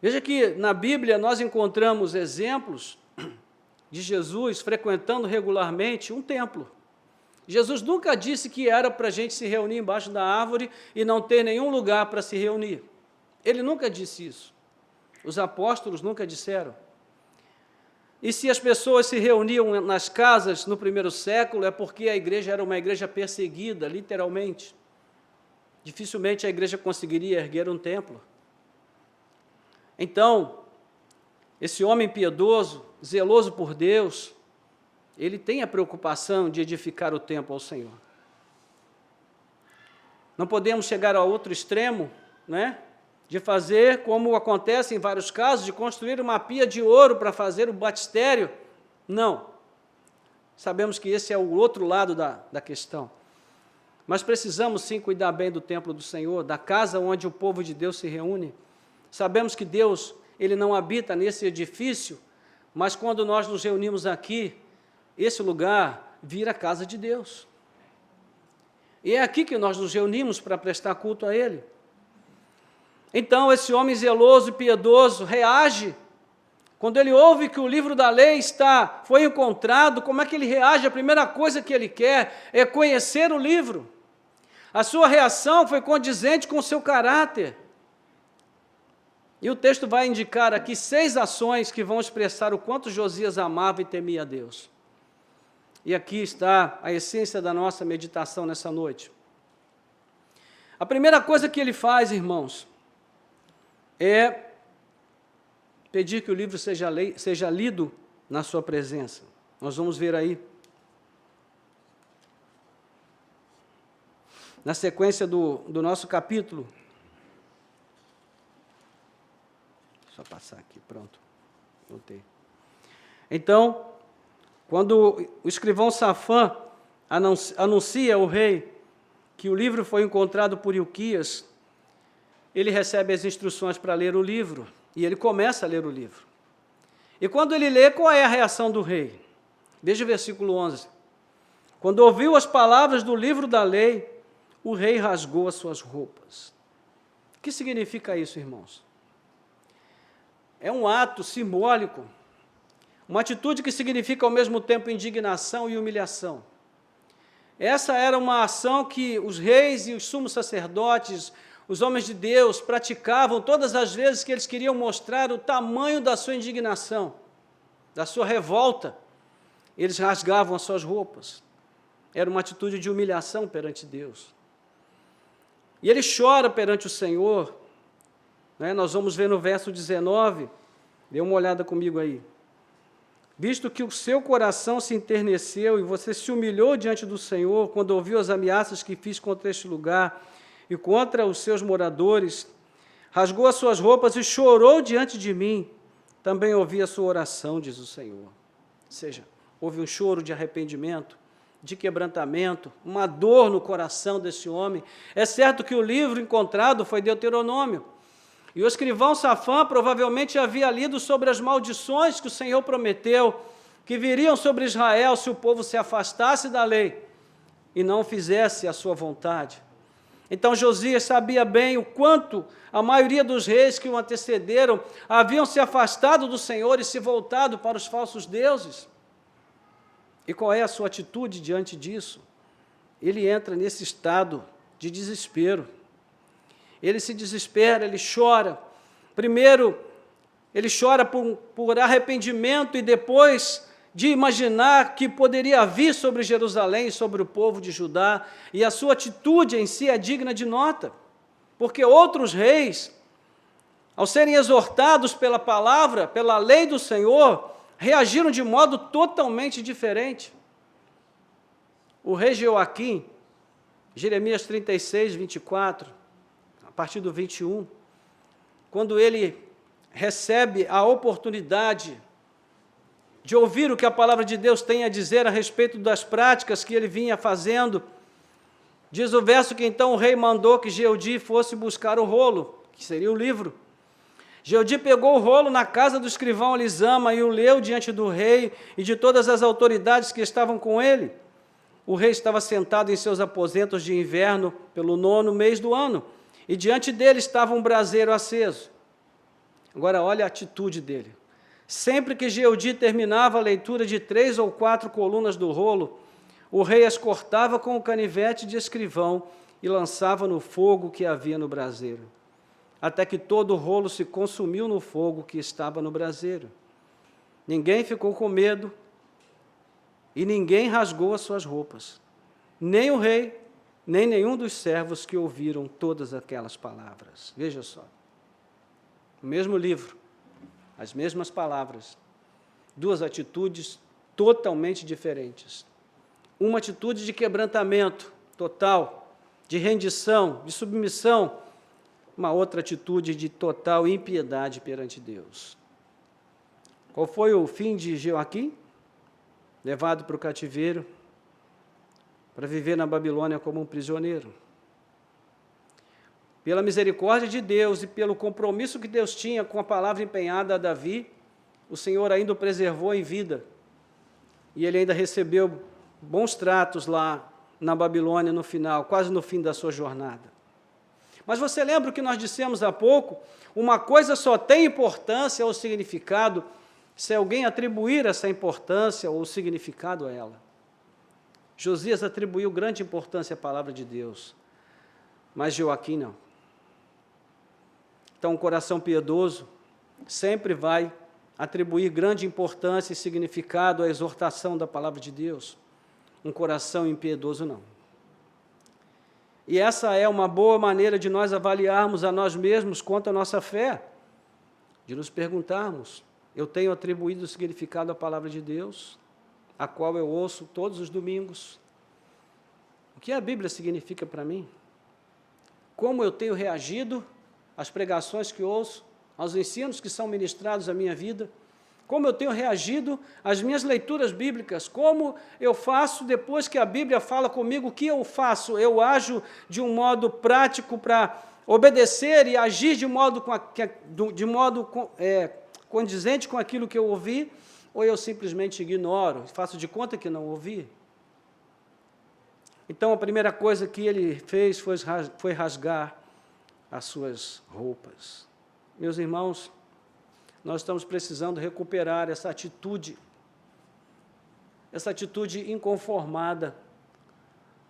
Veja que na Bíblia nós encontramos exemplos de Jesus frequentando regularmente um templo. Jesus nunca disse que era para a gente se reunir embaixo da árvore e não ter nenhum lugar para se reunir. Ele nunca disse isso. Os apóstolos nunca disseram. E se as pessoas se reuniam nas casas no primeiro século, é porque a igreja era uma igreja perseguida, literalmente. Dificilmente a igreja conseguiria erguer um templo. Então, esse homem piedoso, zeloso por Deus, ele tem a preocupação de edificar o templo ao Senhor. Não podemos chegar ao outro extremo, né? De fazer, como acontece em vários casos, de construir uma pia de ouro para fazer o batistério. Não. Sabemos que esse é o outro lado da questão. Mas precisamos sim cuidar bem do templo do Senhor, da casa onde o povo de Deus se reúne. Sabemos que Deus, Ele não habita nesse edifício, mas quando nós nos reunimos aqui, esse lugar vira a casa de Deus. E é aqui que nós nos reunimos para prestar culto a Ele. Então, esse homem zeloso e piedoso reage. Quando ele ouve que o livro da lei foi encontrado, como é que ele reage? A primeira coisa que ele quer é conhecer o livro. A sua reação foi condizente com o seu caráter. E o texto vai indicar aqui 6 ações que vão expressar o quanto Josias amava e temia a Deus. E aqui está a essência da nossa meditação nessa noite. A primeira coisa que ele faz, irmãos, é pedir que o livro seja lido na sua presença. Nós vamos ver aí. Na sequência do nosso capítulo. Deixa eu passar aqui, pronto. Voltei. Então, quando o escrivão Safã anuncia ao rei que o livro foi encontrado por Ilquias, ele recebe as instruções para ler o livro, e ele começa a ler o livro. E quando ele lê, qual é a reação do rei? Veja o versículo 11. Quando ouviu as palavras do livro da lei, o rei rasgou as suas roupas. O que significa isso, irmãos? É um ato simbólico, uma atitude que significa ao mesmo tempo indignação e humilhação. Essa era uma ação que os reis e os sumos sacerdotes, os homens de Deus, praticavam todas as vezes que eles queriam mostrar o tamanho da sua indignação, da sua revolta. Eles rasgavam as suas roupas. Era uma atitude de humilhação perante Deus. E ele chora perante o Senhor, né? Nós vamos ver no verso 19, dê uma olhada comigo aí. Visto que o seu coração se enterneceu e você se humilhou diante do Senhor quando ouviu as ameaças que fiz contra este lugar e contra os seus moradores, rasgou as suas roupas e chorou diante de mim, também ouvi a sua oração, diz o Senhor. Ou seja, houve um choro de arrependimento, de quebrantamento, uma dor no coração desse homem. É certo que o livro encontrado foi Deuteronômio, e o escrivão Safã provavelmente havia lido sobre as maldições que o Senhor prometeu, que viriam sobre Israel se o povo se afastasse da lei e não fizesse a sua vontade. Então Josias sabia bem o quanto a maioria dos reis que o antecederam haviam se afastado do Senhor e se voltado para os falsos deuses. E qual é a sua atitude diante disso? Ele entra nesse estado de desespero. Ele se desespera, ele chora. Primeiro, ele chora por arrependimento e depois de imaginar que poderia vir sobre Jerusalém e sobre o povo de Judá. E a sua atitude em si é digna de nota, porque outros reis, ao serem exortados pela palavra, pela lei do Senhor, reagiram de modo totalmente diferente. O rei Jeoaquim, Jeremias 36, 24, a partir do 21, quando ele recebe a oportunidade de ouvir o que a palavra de Deus tem a dizer a respeito das práticas que ele vinha fazendo, diz o verso que então o rei mandou que Jeudi fosse buscar o rolo, que seria o livro. Jeudi pegou o rolo na casa do escrivão Elisama e o leu diante do rei e de todas as autoridades que estavam com ele. O rei estava sentado em seus aposentos de inverno pelo 9º mês do ano, e diante dele estava um braseiro aceso. Agora, olha a atitude dele. Sempre que Jeudi terminava a leitura de 3 ou 4 colunas do rolo, o rei as cortava com o canivete de escrivão e lançava no fogo que havia no braseiro, até que todo o rolo se consumiu no fogo que estava no braseiro. Ninguém ficou com medo e ninguém rasgou as suas roupas, nem o rei, nem nenhum dos servos que ouviram todas aquelas palavras. Veja só, o mesmo livro, as mesmas palavras, duas atitudes totalmente diferentes. Uma atitude de quebrantamento total, de rendição, de submissão, uma outra atitude de total impiedade perante Deus. Qual foi o fim de Joaquim? Levado para o cativeiro, para viver na Babilônia como um prisioneiro. Pela misericórdia de Deus e pelo compromisso que Deus tinha com a palavra empenhada a Davi, o Senhor ainda o preservou em vida. E ele ainda recebeu bons tratos lá na Babilônia no final, quase no fim da sua jornada. Mas você lembra o que nós dissemos há pouco? Uma coisa só tem importância ou significado se alguém atribuir essa importância ou significado a ela. Josias atribuiu grande importância à palavra de Deus, mas Joaquim não. Então, um coração piedoso sempre vai atribuir grande importância e significado à exortação da palavra de Deus. Um coração impiedoso não. E essa é uma boa maneira de nós avaliarmos a nós mesmos quanto à nossa fé, de nos perguntarmos: eu tenho atribuído significado à palavra de Deus, a qual eu ouço todos os domingos? O que a Bíblia significa para mim? Como eu tenho reagido às pregações que ouço, aos ensinos que são ministrados à minha vida? Como eu tenho reagido às minhas leituras bíblicas? Como eu faço depois que a Bíblia fala comigo? O que eu faço? Eu ajo de um modo prático para obedecer e agir de modo condizente com aquilo que eu ouvi? Ou eu simplesmente ignoro, faço de conta que não ouvi? Então, a primeira coisa que ele fez foi rasgar as suas roupas. Meus irmãos, nós estamos precisando recuperar essa atitude inconformada,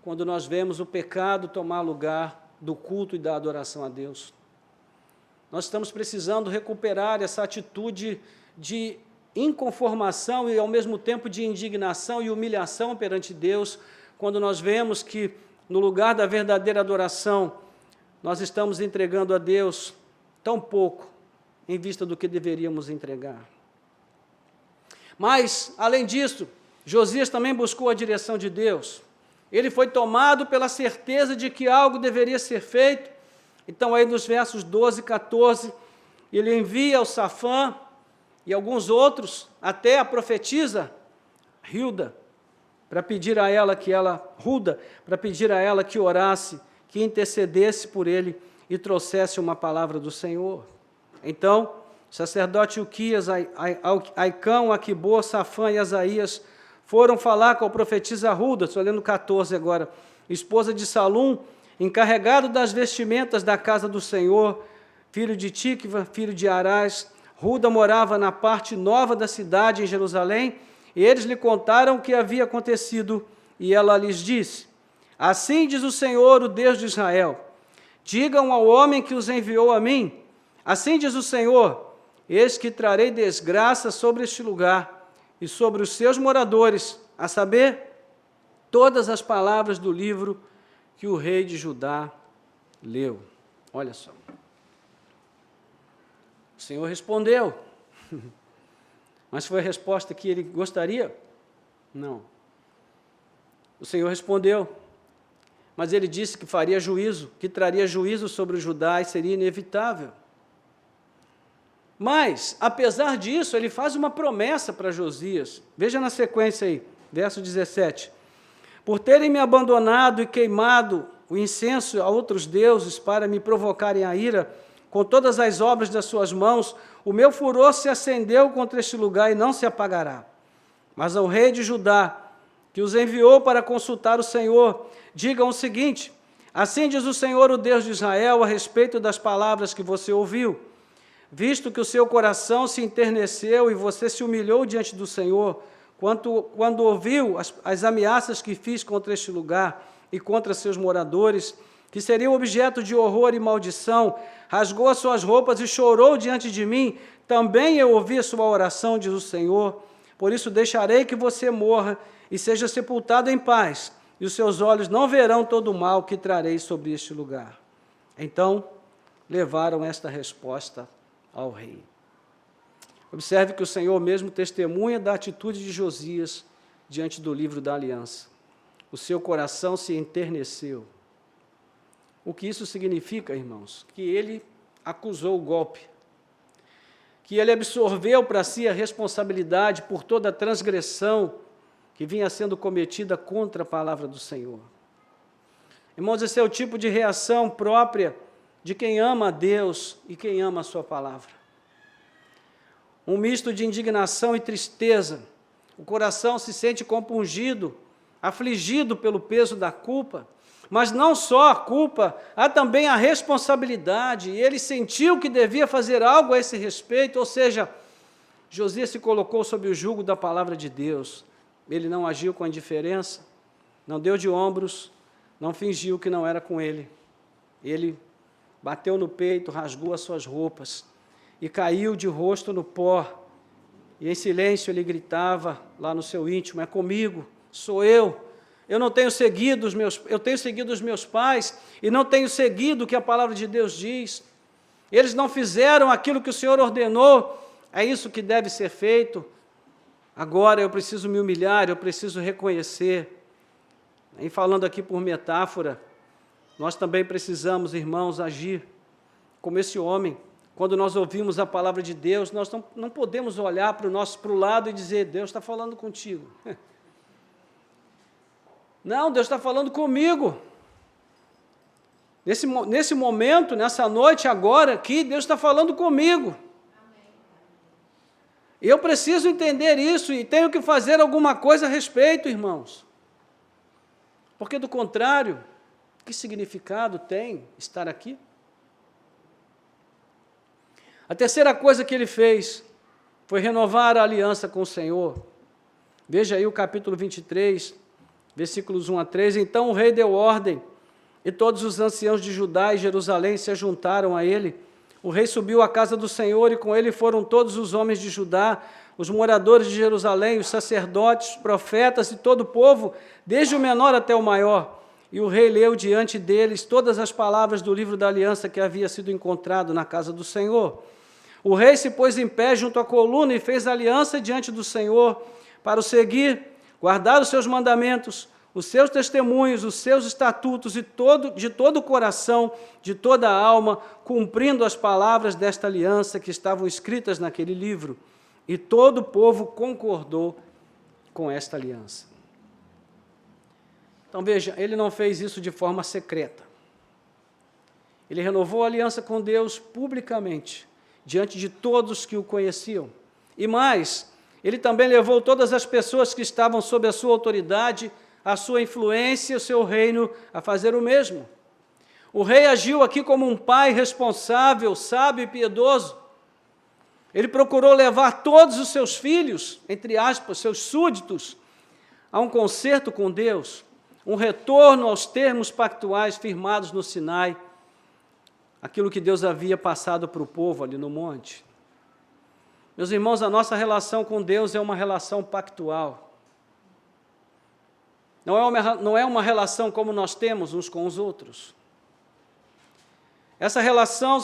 quando nós vemos o pecado tomar lugar do culto e da adoração a Deus. Nós estamos precisando recuperar essa atitude de inconformação e, ao mesmo tempo, de indignação e humilhação perante Deus, quando nós vemos que, no lugar da verdadeira adoração, nós estamos entregando a Deus tão pouco, em vista do que deveríamos entregar. Mas, além disso, Josias também buscou a direção de Deus. Ele foi tomado pela certeza de que algo deveria ser feito. Então, aí nos versos 12 e 14, ele envia o Safã e alguns outros, até a profetisa Hilda, para pedir a ela que orasse, que intercedesse por ele e trouxesse uma palavra do Senhor. Então, o sacerdote Ilquias, Aicão, Aquibô, Safã e Asaías foram falar com a profetisa Hulda, estou lendo 14 agora, esposa de Salum, encarregado das vestimentas da casa do Senhor, filho de Tíquiva, filho de Arás. Hulda morava na parte nova da cidade, em Jerusalém, e eles lhe contaram o que havia acontecido, e ela lhes disse: assim diz o Senhor, o Deus de Israel, digam ao homem que os enviou a mim, assim diz o Senhor, eis que trarei desgraça sobre este lugar e sobre os seus moradores, a saber, todas as palavras do livro que o rei de Judá leu. Olha só. O Senhor respondeu, mas foi a resposta que ele gostaria? Não. O Senhor respondeu, mas ele disse que faria juízo, que traria juízo sobre o Judá e seria inevitável. Mas, apesar disso, ele faz uma promessa para Josias. Veja na sequência aí, verso 17. Por terem me abandonado e queimado o incenso a outros deuses para me provocarem a ira, com todas as obras das suas mãos, o meu furor se acendeu contra este lugar e não se apagará. Mas ao rei de Judá, que os enviou para consultar o Senhor, digam o seguinte: assim diz o Senhor, o Deus de Israel, a respeito das palavras que você ouviu. Visto que o seu coração se enterneceu e você se humilhou diante do Senhor, quando ouviu as ameaças que fiz contra este lugar e contra seus moradores, que seriam objeto de horror e maldição, rasgou as suas roupas e chorou diante de mim, também eu ouvi a sua oração, diz o Senhor. Por isso deixarei que você morra e seja sepultado em paz, e os seus olhos não verão todo o mal que trarei sobre este lugar. Então, levaram esta resposta ao rei. Observe que o Senhor mesmo testemunha da atitude de Josias diante do livro da aliança. O seu coração se enterneceu. O que isso significa, irmãos? Que ele acusou o golpe, que ele absorveu para si a responsabilidade por toda a transgressão que vinha sendo cometida contra a palavra do Senhor. Irmãos, esse é o tipo de reação própria de quem ama a Deus e quem ama a sua palavra. Um misto de indignação e tristeza. O coração se sente compungido, afligido pelo peso da culpa, mas não só a culpa, há também a responsabilidade, e ele sentiu que devia fazer algo a esse respeito, ou seja, Josias se colocou sob o jugo da palavra de Deus. Ele não agiu com indiferença, não deu de ombros, não fingiu que não era com ele. Ele bateu no peito, rasgou as suas roupas e caiu de rosto no pó. E em silêncio ele gritava lá no seu íntimo: é comigo, sou eu. Eu não tenho seguido eu tenho seguido os meus pais e não tenho seguido o que a palavra de Deus diz. Eles não fizeram aquilo que o Senhor ordenou. É isso que deve ser feito. Agora eu preciso me humilhar, eu preciso reconhecer. E falando aqui por metáfora, nós também precisamos, irmãos, agir como esse homem. Quando nós ouvimos a palavra de Deus, nós não podemos olhar para o lado e dizer: Deus está falando contigo. Não, Deus está falando comigo. Nesse momento, nessa noite, agora aqui, Deus está falando comigo. E eu preciso entender isso e tenho que fazer alguma coisa a respeito, irmãos. Porque, do contrário, que significado tem estar aqui? A terceira coisa que ele fez foi renovar a aliança com o Senhor. Veja aí o capítulo 23, versículos 1 a 3. Então o rei deu ordem, e todos os anciãos de Judá e Jerusalém se ajuntaram a ele. O rei subiu à casa do Senhor, e com ele foram todos os homens de Judá, os moradores de Jerusalém, os sacerdotes, os profetas e todo o povo, desde o menor até o maior. E o rei leu diante deles todas as palavras do livro da aliança que havia sido encontrado na casa do Senhor. O rei se pôs em pé junto à coluna e fez aliança diante do Senhor para o seguir, guardar os seus mandamentos, os seus testemunhos, os seus estatutos e de todo o coração, de toda a alma, cumprindo as palavras desta aliança que estavam escritas naquele livro. E todo o povo concordou com esta aliança. Então veja, ele não fez isso de forma secreta. Ele renovou a aliança com Deus publicamente, diante de todos que o conheciam. E mais, ele também levou todas as pessoas que estavam sob a sua autoridade, a sua influência, o seu reino, a fazer o mesmo. O rei agiu aqui como um pai responsável, sábio e piedoso. Ele procurou levar todos os seus filhos, entre aspas, seus súditos, a um concerto com Deus, um retorno aos termos pactuais firmados no Sinai, aquilo que Deus havia passado para o povo ali no monte. Meus irmãos, a nossa relação com Deus é uma relação pactual. Não é uma relação como nós temos uns com os outros. Essa relação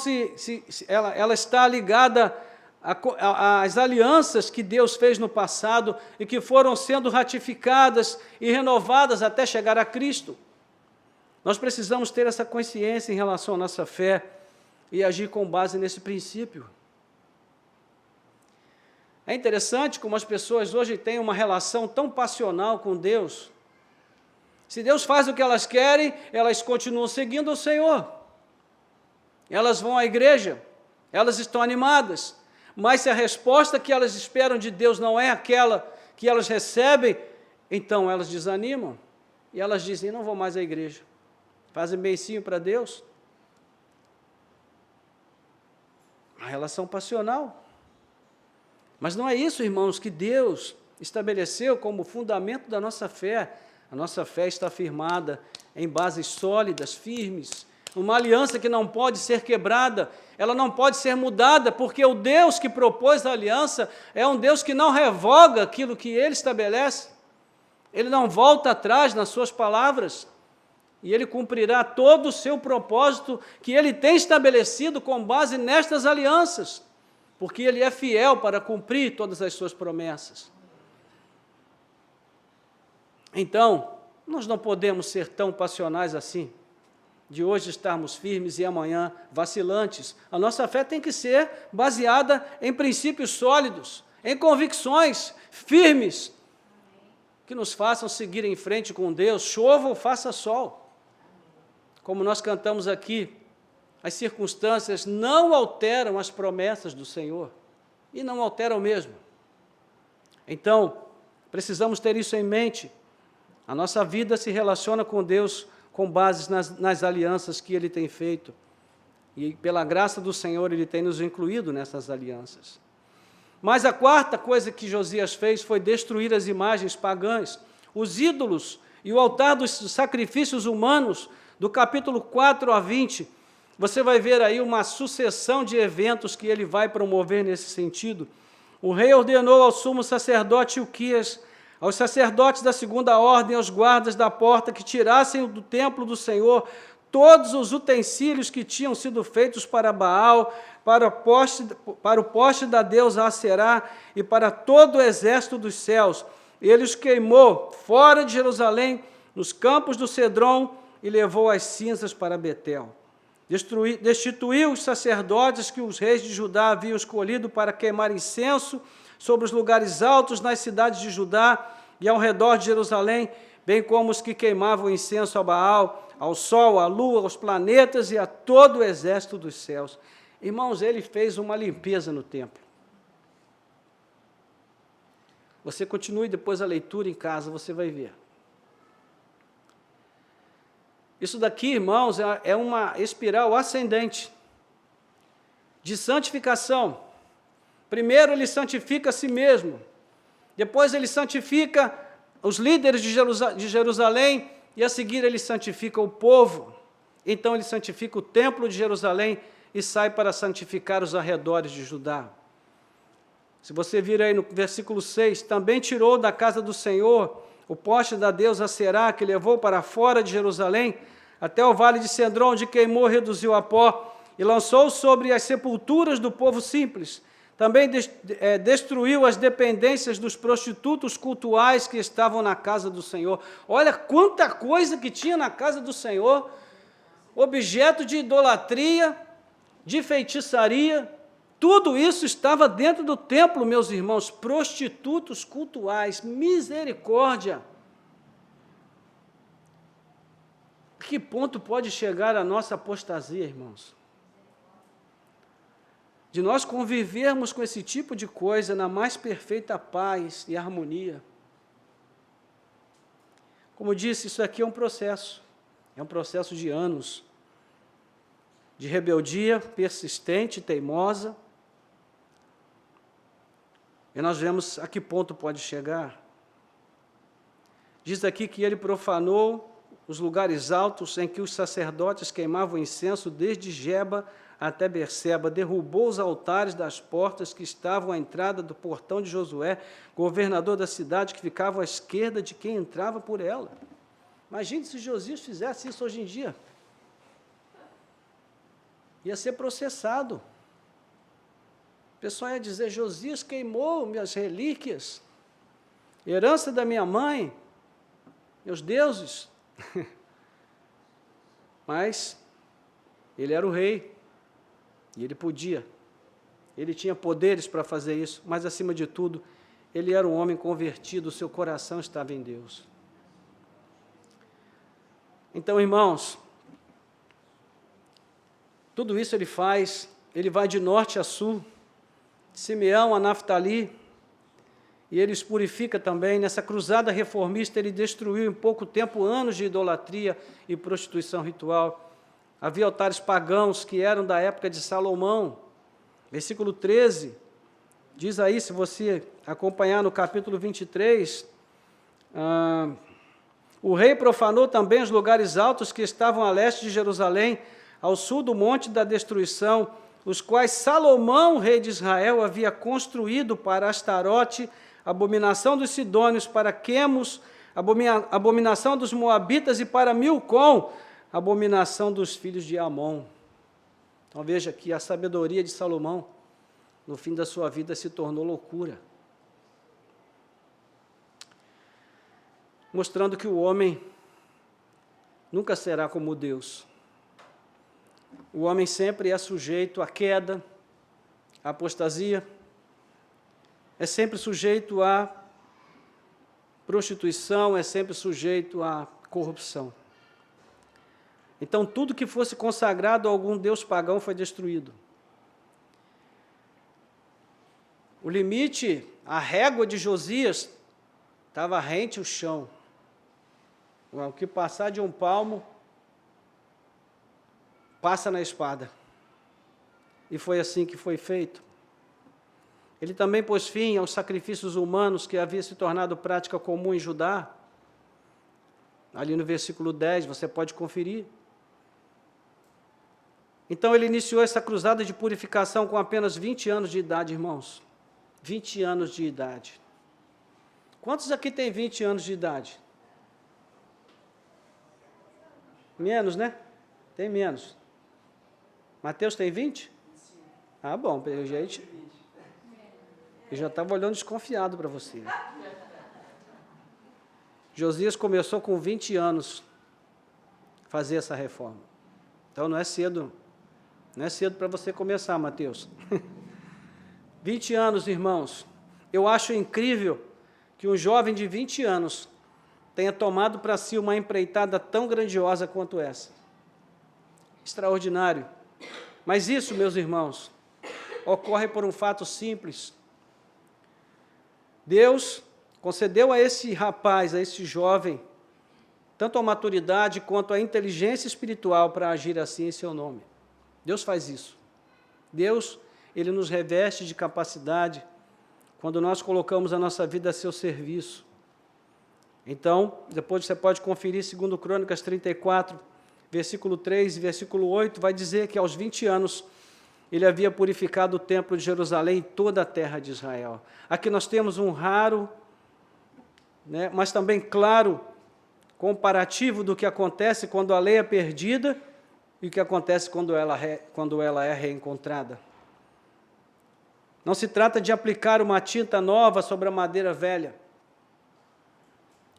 ela está ligada às alianças que Deus fez no passado e que foram sendo ratificadas e renovadas até chegar a Cristo. Nós precisamos ter essa consciência em relação à nossa fé e agir com base nesse princípio. É interessante como as pessoas hoje têm uma relação tão passional com Deus. Se Deus faz o que elas querem, elas continuam seguindo o Senhor. Elas vão à igreja, elas estão animadas, mas se a resposta que elas esperam de Deus não é aquela que elas recebem, então elas desanimam e elas dizem: não vou mais à igreja. Fazem beicinho para Deus. Uma relação passional. Mas não é isso, irmãos, que Deus estabeleceu como fundamento da nossa fé. A nossa fé está firmada em bases sólidas, firmes, uma aliança que não pode ser quebrada, ela não pode ser mudada, porque o Deus que propôs a aliança é um Deus que não revoga aquilo que Ele estabelece, Ele não volta atrás nas suas palavras, e Ele cumprirá todo o seu propósito que Ele tem estabelecido com base nestas alianças, porque Ele é fiel para cumprir todas as suas promessas. Então, nós não podemos ser tão passionais assim, de hoje estarmos firmes e amanhã vacilantes. A nossa fé tem que ser baseada em princípios sólidos, em convicções firmes, que nos façam seguir em frente com Deus, chova ou faça sol. Como nós cantamos aqui, as circunstâncias não alteram as promessas do Senhor, e não alteram mesmo. Então, precisamos ter isso em mente. A nossa vida se relaciona com Deus com base nas alianças que Ele tem feito. E pela graça do Senhor, Ele tem nos incluído nessas alianças. Mas a quarta coisa que Josias fez foi destruir as imagens pagãs, os ídolos e o altar dos sacrifícios humanos, do capítulo 4 a 20. Você vai ver aí uma sucessão de eventos que ele vai promover nesse sentido. O rei ordenou ao sumo sacerdote Ilquias, aos sacerdotes da segunda ordem, aos guardas da porta, que tirassem do templo do Senhor todos os utensílios que tinham sido feitos para Baal, para o poste da deusa Aserá e para todo o exército dos céus. Ele os queimou fora de Jerusalém, nos campos do Cedron, e levou as cinzas para Betel. Destituiu os sacerdotes que os reis de Judá haviam escolhido para queimar incenso sobre os lugares altos nas cidades de Judá e ao redor de Jerusalém, bem como os que queimavam incenso a Baal, ao sol, à lua, aos planetas e a todo o exército dos céus. Irmãos, ele fez uma limpeza no templo. Você continue depois a leitura em casa, você vai ver. Isso daqui, irmãos, é uma espiral ascendente de santificação. Primeiro ele santifica a si mesmo, depois ele santifica os líderes de Jerusalém e a seguir ele santifica o povo. Então ele santifica o templo de Jerusalém e sai para santificar os arredores de Judá. Se você vir aí no versículo 6, também tirou da casa do Senhor o poste da deusa Aserá, que levou para fora de Jerusalém, até o vale de Cedron, onde queimou, reduziu a pó, e lançou sobre as sepulturas do povo simples. Também destruiu as dependências dos prostitutos cultuais que estavam na casa do Senhor. Olha quanta coisa que tinha na casa do Senhor, objeto de idolatria, de feitiçaria, tudo isso estava dentro do templo, meus irmãos, prostitutos cultuais, misericórdia. A que ponto pode chegar a nossa apostasia, irmãos? De nós convivermos com esse tipo de coisa na mais perfeita paz e harmonia. Como eu disse, isso aqui é um processo de anos, de rebeldia persistente, teimosa, e nós vemos a que ponto pode chegar. Diz aqui que ele profanou os lugares altos em que os sacerdotes queimavam incenso, desde Geba até Berseba, derrubou os altares das portas que estavam à entrada do portão de Josué, governador da cidade, que ficava à esquerda de quem entrava por ela. Imagine se Josias fizesse isso hoje em dia. Ia ser processado. O pessoal ia dizer: Josias queimou minhas relíquias, herança da minha mãe, meus deuses. Mas ele era o rei, e ele podia, ele tinha poderes para fazer isso, mas acima de tudo, ele era um homem convertido, o seu coração estava em Deus. Então, irmãos, tudo isso ele faz, ele vai de norte a sul, de Simeão a Naftali, e ele os purifica também. Nessa cruzada reformista, ele destruiu em pouco tempo anos de idolatria e prostituição ritual. Havia altares pagãos que eram da época de Salomão. Versículo 13, diz aí, se você acompanhar no capítulo 23, o rei profanou também os lugares altos que estavam a leste de Jerusalém, ao sul do monte da destruição, os quais Salomão, rei de Israel, havia construído para Astarote, abominação dos sidônios, para Quemos, abominação dos moabitas, e para Milcom, abominação dos filhos de Amon. Então veja aqui a sabedoria de Salomão. no fim da sua vida se tornou loucura. Mostrando que o homem nunca será como Deus. O homem sempre é sujeito à queda, à apostasia, é sempre sujeito à prostituição, é sempre sujeito à corrupção. Então, tudo que fosse consagrado a algum deus pagão foi destruído. O limite, a régua de Josias, estava rente ao chão. O que passar de um palmo, passa na espada. E foi assim que foi feito. Ele também pôs fim aos sacrifícios humanos que havia se tornado prática comum em Judá. Ali no versículo 10, você pode conferir. Então ele iniciou essa cruzada de purificação com apenas 20 anos de idade, irmãos. 20 anos de idade. Quantos aqui têm 20 anos de idade? Menos, né? Tem menos. Mateus tem 20? Ah, bom, eu já estava olhando desconfiado para você. Josias começou com 20 anos a fazer essa reforma. Então não é cedo para você começar, Mateus. 20 anos, irmãos. Eu acho incrível que um jovem de 20 anos tenha tomado para si uma empreitada tão grandiosa quanto essa. Extraordinário. Mas isso, meus irmãos, ocorre por um fato simples. Deus concedeu a esse rapaz, a esse jovem, tanto a maturidade quanto a inteligência espiritual para agir assim em seu nome. Deus faz isso. Deus, Ele nos reveste de capacidade quando nós colocamos a nossa vida a seu serviço. Então, depois você pode conferir 2 Crônicas 34, versículo 3 e versículo 8, vai dizer que aos 20 anos ele havia purificado o templo de Jerusalém e toda a terra de Israel. Aqui nós temos um raro, mas também claro, comparativo do que acontece quando a lei é perdida e o que acontece quando ela é reencontrada. Não se trata de aplicar uma tinta nova sobre a madeira velha.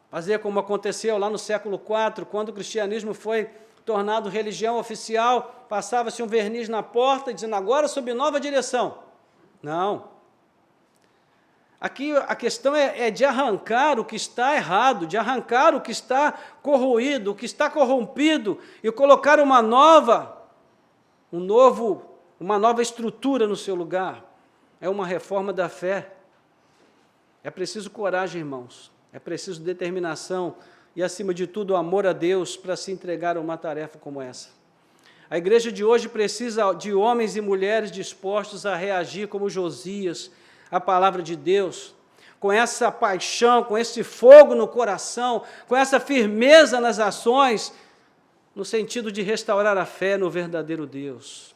Fazer como aconteceu lá no século IV, quando o cristianismo foi tornado religião oficial, passava-se um verniz na porta, dizendo, agora sob nova direção. Não. Aqui a questão é de arrancar o que está errado, de arrancar o que está corroído, o que está corrompido, e colocar uma nova estrutura no seu lugar. É uma reforma da fé. É preciso coragem, irmãos. É preciso determinação e, acima de tudo, amor a Deus para se entregar a uma tarefa como essa. A igreja de hoje precisa de homens e mulheres dispostos a reagir como Josias, à palavra de Deus, com essa paixão, com esse fogo no coração, com essa firmeza nas ações, no sentido de restaurar a fé no verdadeiro Deus.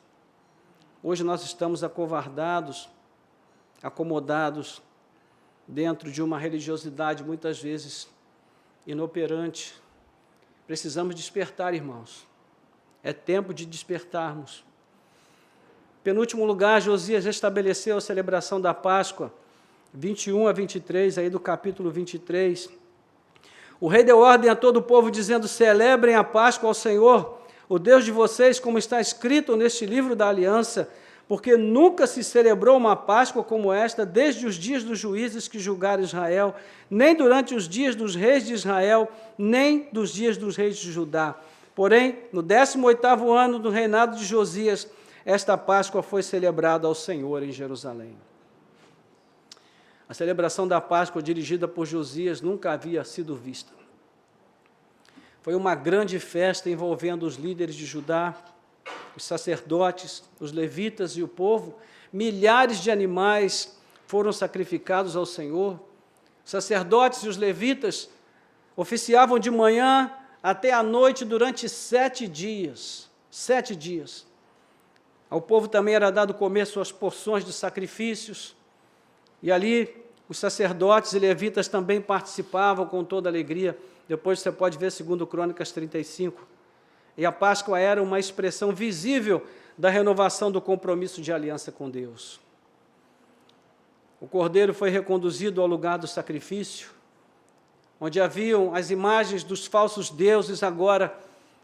Hoje nós estamos acovardados, acomodados, dentro de uma religiosidade, muitas vezes, inoperante. Precisamos despertar, irmãos. É tempo de despertarmos. Penúltimo lugar, Josias estabeleceu a celebração da Páscoa, 21 a 23, aí do capítulo 23. O rei deu ordem a todo o povo, dizendo, celebrem a Páscoa ao Senhor, o Deus de vocês, como está escrito neste livro da aliança, porque nunca se celebrou uma Páscoa como esta, desde os dias dos juízes que julgaram Israel, nem durante os dias dos reis de Israel, nem dos dias dos reis de Judá. Porém, no 18º ano do reinado de Josias, esta Páscoa foi celebrada ao Senhor em Jerusalém. A celebração da Páscoa dirigida por Josias nunca havia sido vista. Foi uma grande festa envolvendo os líderes de Judá, os sacerdotes, os levitas e o povo. Milhares de animais foram sacrificados ao Senhor. Os sacerdotes e os levitas oficiavam de manhã até à noite durante 7 dias. 7 dias. Ao povo também era dado comer suas porções de sacrifícios, e ali os sacerdotes e levitas também participavam com toda alegria. Depois você pode ver 2 Crônicas 35. E a Páscoa era uma expressão visível da renovação do compromisso de aliança com Deus. O cordeiro foi reconduzido ao lugar do sacrifício, onde haviam as imagens dos falsos deuses, agora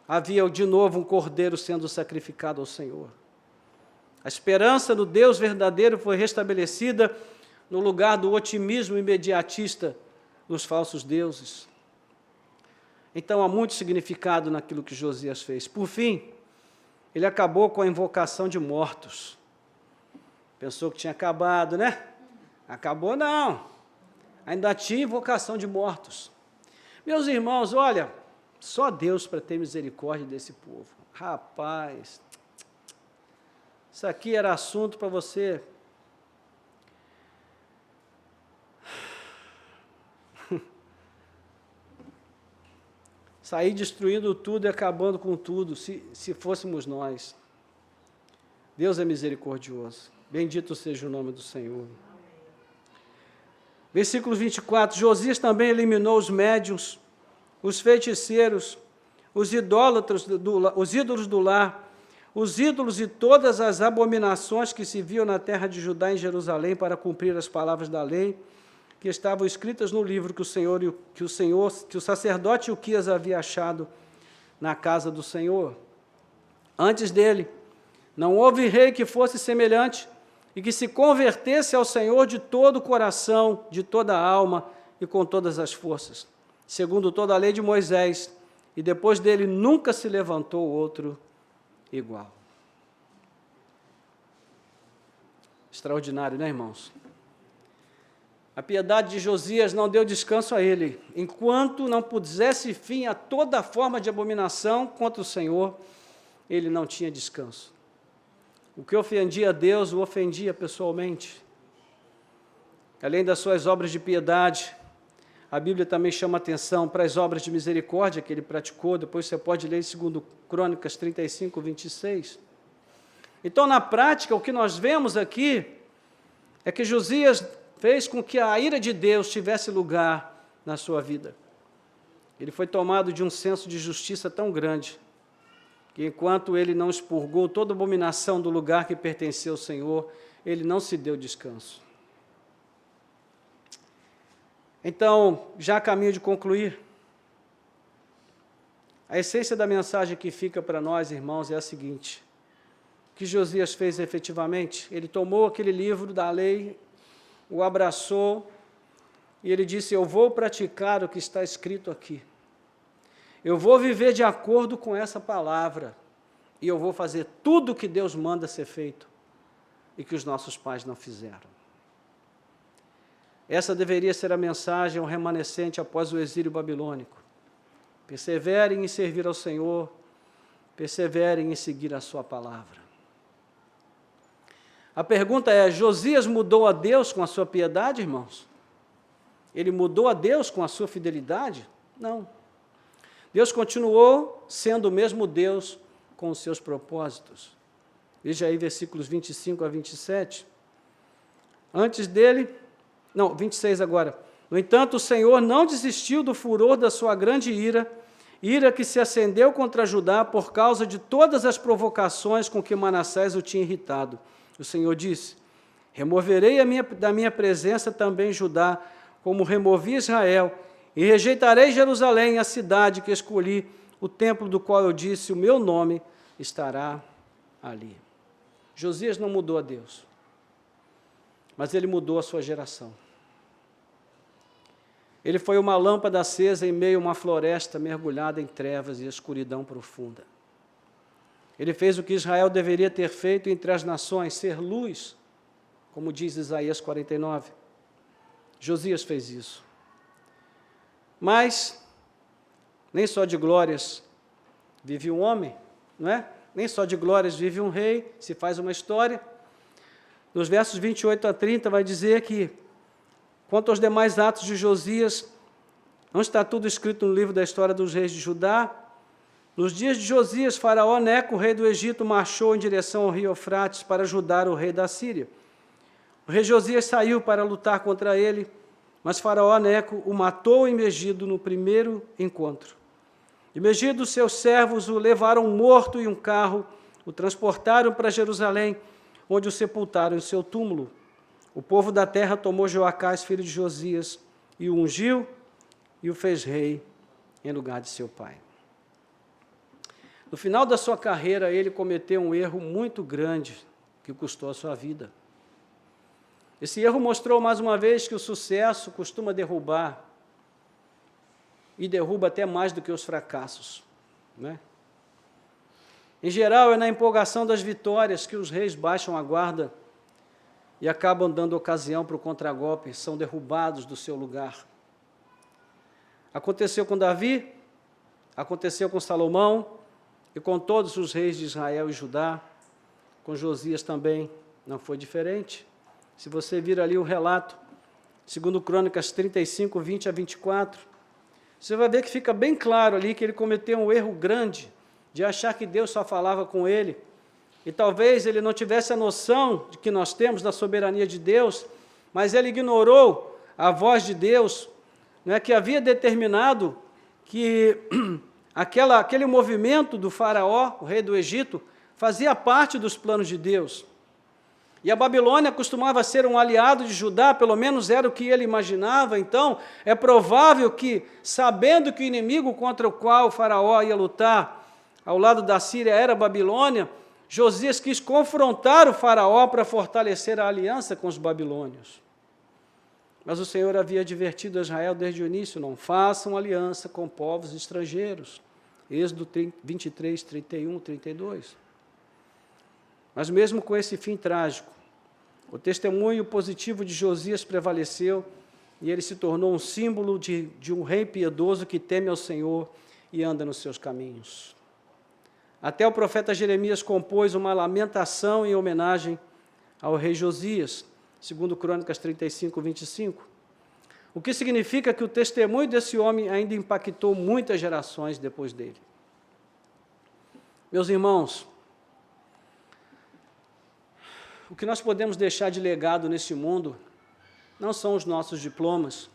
havia de novo um cordeiro sendo sacrificado ao Senhor. A esperança no Deus verdadeiro foi restabelecida no lugar do otimismo imediatista dos falsos deuses. Então, há muito significado naquilo que Josias fez. Por fim, ele acabou com a invocação de mortos. Pensou que tinha acabado, né? Acabou não. Ainda tinha invocação de mortos. Meus irmãos, olha, só Deus para ter misericórdia desse povo. Rapaz, isso aqui era assunto para você sair destruindo tudo e acabando com tudo, se fôssemos nós. Deus é misericordioso. Bendito seja o nome do Senhor. Versículo 24, Josias também eliminou os médiuns, os feiticeiros, os idólatras, os ídolos do lar, os ídolos e todas as abominações que se viam na terra de Judá e em Jerusalém para cumprir as palavras da lei, que estavam escritas no livro que o sacerdote Ilquias havia achado na casa do Senhor. Antes dele, não houve rei que fosse semelhante e que se convertesse ao Senhor de todo o coração, de toda a alma e com todas as forças, segundo toda a lei de Moisés, e depois dele nunca se levantou outro igual. Extraordinário, né, irmãos? A piedade de Josias não deu descanso a ele, enquanto não pusesse fim a toda forma de abominação contra o Senhor, ele não tinha descanso. O que ofendia a Deus, o ofendia pessoalmente. Além das suas obras de piedade, a Bíblia também chama atenção para as obras de misericórdia que ele praticou, depois você pode ler em 2 Crônicas 35, 26. Então, na prática, o que nós vemos aqui é que Josias fez com que a ira de Deus tivesse lugar na sua vida. Ele foi tomado de um senso de justiça tão grande, que enquanto ele não expurgou toda abominação do lugar que pertencia ao Senhor, ele não se deu descanso. Então, já a caminho de concluir, a essência da mensagem que fica para nós, irmãos, é a seguinte: o que Josias fez efetivamente? Ele tomou aquele livro da lei, o abraçou e ele disse: eu vou praticar o que está escrito aqui. Eu vou viver de acordo com essa palavra e eu vou fazer tudo o que Deus manda ser feito e que os nossos pais não fizeram. Essa deveria ser a mensagem ao remanescente após o exílio babilônico. Perseverem em servir ao Senhor, perseverem em seguir a sua palavra. A pergunta é: Josias mudou a Deus com a sua piedade, irmãos? Ele mudou a Deus com a sua fidelidade? Não. Deus continuou sendo o mesmo Deus com os seus propósitos. Veja aí versículos 25 a 27. Antes dele, 26 agora. No entanto, o Senhor não desistiu do furor da sua grande ira, ira que se acendeu contra Judá por causa de todas as provocações com que Manassés o tinha irritado. O Senhor disse: removerei da minha presença também Judá, como removi Israel, e rejeitarei Jerusalém, a cidade que escolhi, o templo do qual eu disse: o meu nome estará ali. Josias não mudou a Deus, mas ele mudou a sua geração. Ele foi uma lâmpada acesa em meio a uma floresta mergulhada em trevas e escuridão profunda. Ele fez o que Israel deveria ter feito entre as nações, ser luz, como diz Isaías 49. Josias fez isso. Mas nem só de glórias vive um homem, não é? Nem só de glórias vive um rei, se faz uma história. Nos versos 28 a 30 vai dizer que, quanto aos demais atos de Josias, não está tudo escrito no livro da história dos reis de Judá. Nos dias de Josias, Faraó Neco, rei do Egito, marchou em direção ao rio Eufrates para ajudar o rei da Síria. O rei Josias saiu para lutar contra ele, mas Faraó Neco o matou em Megido no primeiro encontro. Em Megido, seus servos o levaram morto em um carro, o transportaram para Jerusalém, onde o sepultaram em seu túmulo. o povo da terra tomou Joacás, filho de Josias, e o ungiu e o fez rei em lugar de seu pai. No final da sua carreira, ele cometeu um erro muito grande que custou a sua vida. Esse erro mostrou mais uma vez que o sucesso costuma derrubar, e derruba até mais do que os fracassos, né? Em geral, é na empolgação das vitórias que os reis baixam a guarda e acabam dando ocasião para o contragolpe, são derrubados do seu lugar. Aconteceu com Davi, aconteceu com Salomão e com todos os reis de Israel e Judá. Com Josias também não foi diferente. Se você vir ali o relato, 2 Crônicas 35, 20 a 24, você vai ver que fica bem claro ali que ele cometeu um erro grande de achar que Deus só falava com ele, e talvez ele não tivesse a noção de que nós temos da soberania de Deus, mas ele ignorou a voz de Deus, né, que havia determinado que aquele movimento do faraó, o rei do Egito, fazia parte dos planos de Deus. E a Babilônia costumava ser um aliado de Judá, pelo menos era o que ele imaginava. Então, é provável que, sabendo que o inimigo contra o qual o faraó ia lutar ao lado da Síria era a Babilônia, Josias quis confrontar o faraó para fortalecer a aliança com os babilônios. Mas o Senhor havia advertido a Israel desde o início: não façam aliança com povos estrangeiros. Êxodo 23, 31, 32. Mas mesmo com esse fim trágico, o testemunho positivo de Josias prevaleceu e ele se tornou um símbolo de um rei piedoso que teme ao Senhor e anda nos seus caminhos. Até o profeta Jeremias compôs uma lamentação em homenagem ao rei Josias, segundo Crônicas 35, 25. O que significa que o testemunho desse homem ainda impactou muitas gerações depois dele. Meus irmãos, o que nós podemos deixar de legado nesse mundo não são os nossos diplomas,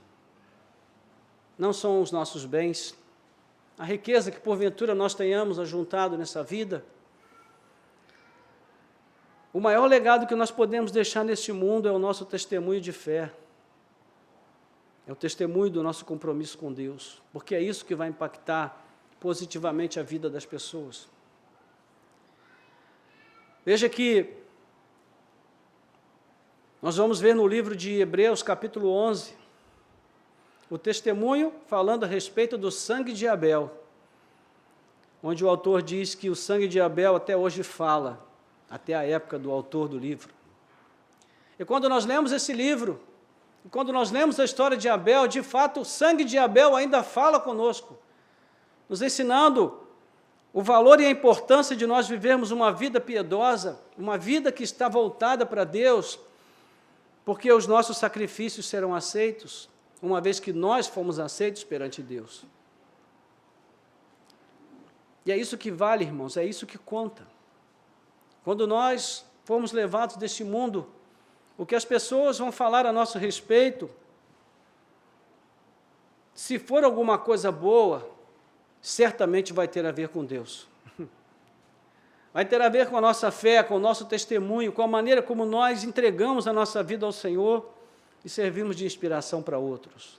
não são os nossos bens, a riqueza que porventura nós tenhamos ajuntado nessa vida. O maior legado que nós podemos deixar neste mundo é o nosso testemunho de fé, é o testemunho do nosso compromisso com Deus, porque é isso que vai impactar positivamente a vida das pessoas. Veja que nós vamos ver no livro de Hebreus, capítulo 11, o testemunho falando a respeito do sangue de Abel, onde o autor diz que o sangue de Abel até hoje fala, até a época do autor do livro. E quando nós lemos esse livro, e quando nós lemos a história de Abel, de fato, o sangue de Abel ainda fala conosco, nos ensinando o valor e a importância de nós vivermos uma vida piedosa, uma vida que está voltada para Deus, porque os nossos sacrifícios serão aceitos, uma vez que nós fomos aceitos perante Deus. E é isso que vale, irmãos, é isso que conta. Quando nós formos levados deste mundo, o que as pessoas vão falar a nosso respeito, se for alguma coisa boa, certamente vai ter a ver com Deus. Vai ter a ver com a nossa fé, com o nosso testemunho, com a maneira como nós entregamos a nossa vida ao Senhor e servimos de inspiração para outros.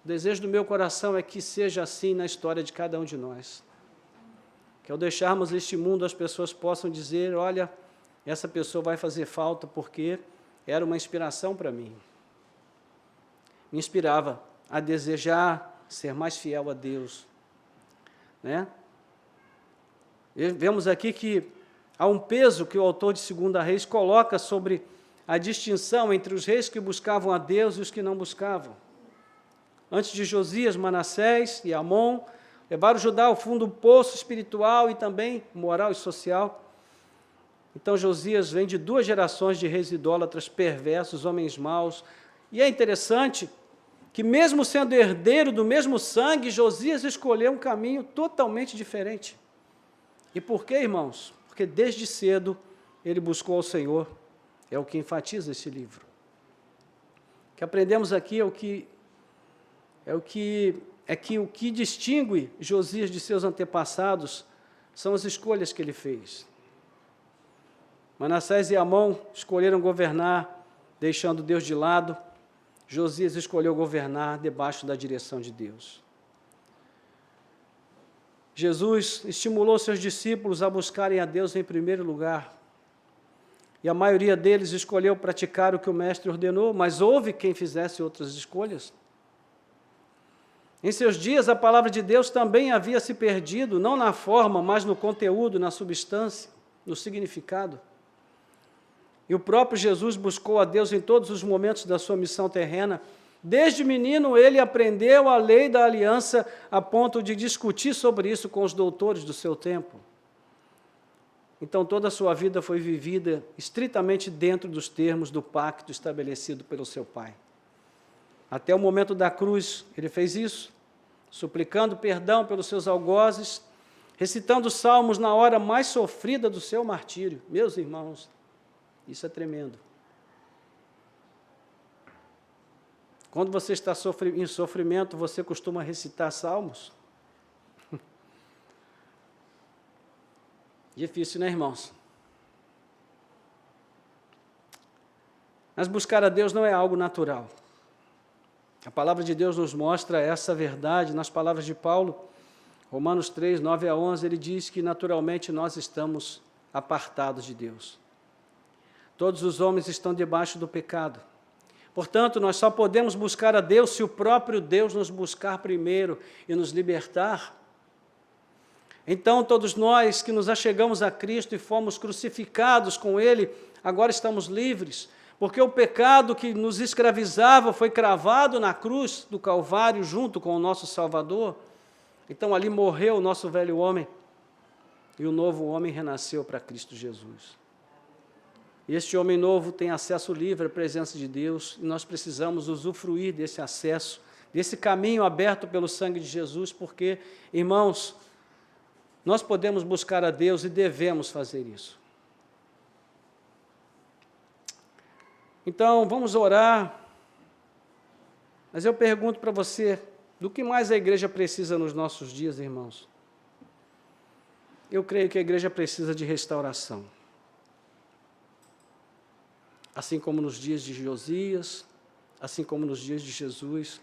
O desejo do meu coração é que seja assim na história de cada um de nós. Que ao deixarmos este mundo, as pessoas possam dizer: olha, essa pessoa vai fazer falta porque era uma inspiração para mim. Me inspirava a desejar ser mais fiel a Deus, né? Vemos aqui que há um peso que o autor de 2 Reis coloca sobre a distinção entre os reis que buscavam a Deus e os que não buscavam. Antes de Josias, Manassés e Amon levaram Judá ao fundo do poço espiritual e também moral e social. Então Josias vem de 2 gerações de reis idólatras, perversos, homens maus. E é interessante que, mesmo sendo herdeiro do mesmo sangue, Josias escolheu um caminho totalmente diferente. E por quê, irmãos? Porque desde cedo ele buscou ao Senhor. É o que enfatiza esse livro. O que aprendemos aqui o que distingue Josias de seus antepassados são as escolhas que ele fez. Manassés e Amon escolheram governar deixando Deus de lado, Josias escolheu governar debaixo da direção de Deus. Jesus estimulou seus discípulos a buscarem a Deus em primeiro lugar. E a maioria deles escolheu praticar o que o Mestre ordenou, mas houve quem fizesse outras escolhas. Em seus dias, a palavra de Deus também havia se perdido, não na forma, mas no conteúdo, na substância, no significado. E o próprio Jesus buscou a Deus em todos os momentos da sua missão terrena. Desde menino, ele aprendeu a lei da aliança a ponto de discutir sobre isso com os doutores do seu tempo. Então, toda a sua vida foi vivida estritamente dentro dos termos do pacto estabelecido pelo seu Pai. Até o momento da cruz, ele fez isso, suplicando perdão pelos seus algozes, recitando salmos na hora mais sofrida do seu martírio. Meus irmãos, isso é tremendo. Quando você está em sofrimento, você costuma recitar salmos? Difícil, né, irmãos? Mas buscar a Deus não é algo natural. A palavra de Deus nos mostra essa verdade nas palavras de Paulo. Romanos 3, 9 a 11, ele diz que naturalmente nós estamos apartados de Deus. Todos os homens estão debaixo do pecado. Portanto, nós só podemos buscar a Deus se o próprio Deus nos buscar primeiro e nos libertar. Então, todos nós que nos achegamos a Cristo e fomos crucificados com Ele, agora estamos livres, porque o pecado que nos escravizava foi cravado na cruz do Calvário junto com o nosso Salvador. Então, ali morreu o nosso velho homem e o novo homem renasceu para Cristo Jesus. E este homem novo tem acesso livre à presença de Deus e nós precisamos usufruir desse acesso, desse caminho aberto pelo sangue de Jesus, porque, irmãos, nós podemos buscar a Deus e devemos fazer isso. Então, vamos orar. Mas eu pergunto para você, do que mais a igreja precisa nos nossos dias, irmãos? Eu creio que a igreja precisa de restauração. Assim como nos dias de Josias, assim como nos dias de Jesus.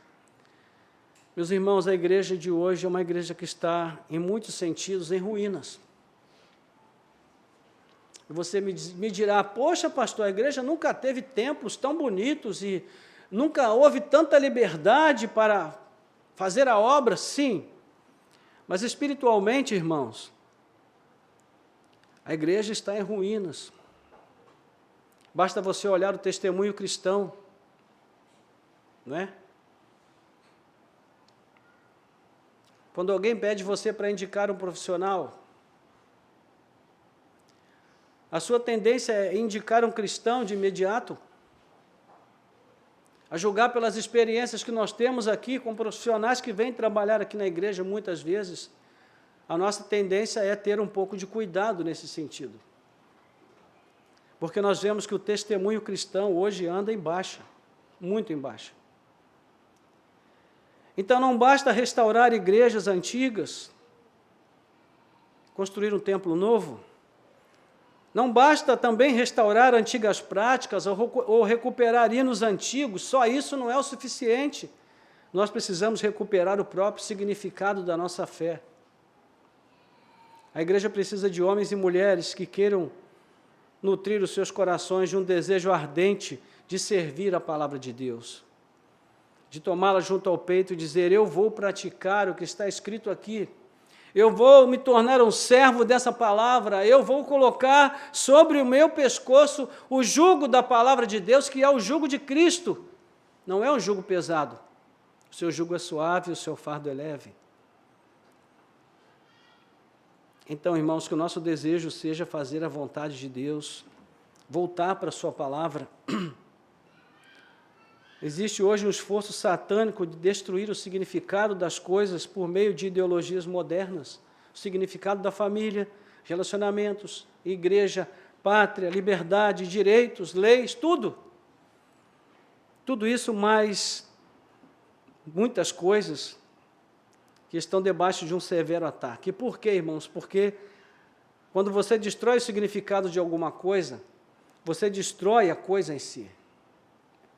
Meus irmãos, a igreja de hoje é uma igreja que está, em muitos sentidos, em ruínas. E você me dirá, poxa, pastor, a igreja nunca teve templos tão bonitos e nunca houve tanta liberdade para fazer a obra. Sim, mas espiritualmente, irmãos, a igreja está em ruínas. Basta você olhar o testemunho cristão, não é? Quando alguém pede você para indicar um profissional, a sua tendência é indicar um cristão de imediato, a julgar pelas experiências que nós temos aqui com profissionais que vêm trabalhar aqui na igreja muitas vezes, a nossa tendência é ter um pouco de cuidado nesse sentido. Porque nós vemos que o testemunho cristão hoje anda em baixa, muito em baixa. Então não basta restaurar igrejas antigas, construir um templo novo, não basta também restaurar antigas práticas ou recuperar hinos antigos, só isso não é o suficiente. Nós precisamos recuperar o próprio significado da nossa fé. A igreja precisa de homens e mulheres que queiram nutrir os seus corações de um desejo ardente de servir a palavra de Deus, de tomá-la junto ao peito e dizer, eu vou praticar o que está escrito aqui, eu vou me tornar um servo dessa palavra, eu vou colocar sobre o meu pescoço o jugo da palavra de Deus, que é o jugo de Cristo, não é um jugo pesado, o seu jugo é suave, o seu fardo é leve. Então, irmãos, que o nosso desejo seja fazer a vontade de Deus, voltar para a sua palavra. Existe hoje um esforço satânico de destruir o significado das coisas por meio de ideologias modernas, o significado da família, relacionamentos, igreja, pátria, liberdade, direitos, leis, tudo. Tudo isso mais muitas coisas que estão debaixo de um severo ataque. E por quê, irmãos? Porque quando você destrói o significado de alguma coisa, você destrói a coisa em si.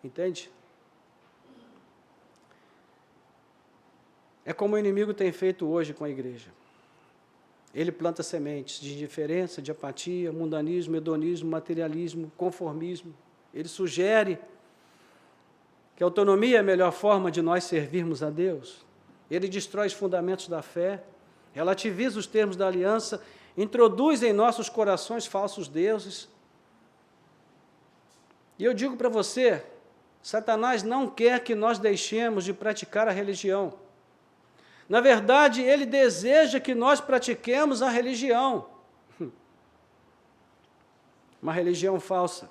Entende? É como o inimigo tem feito hoje com a igreja. Ele planta sementes de indiferença, de apatia, mundanismo, hedonismo, materialismo, conformismo. Ele sugere que a autonomia é a melhor forma de nós servirmos a Deus. Ele destrói os fundamentos da fé, relativiza os termos da aliança, introduz em nossos corações falsos deuses. E eu digo para você, Satanás não quer que nós deixemos de praticar a religião. Na verdade, ele deseja que nós pratiquemos a religião. Uma religião falsa,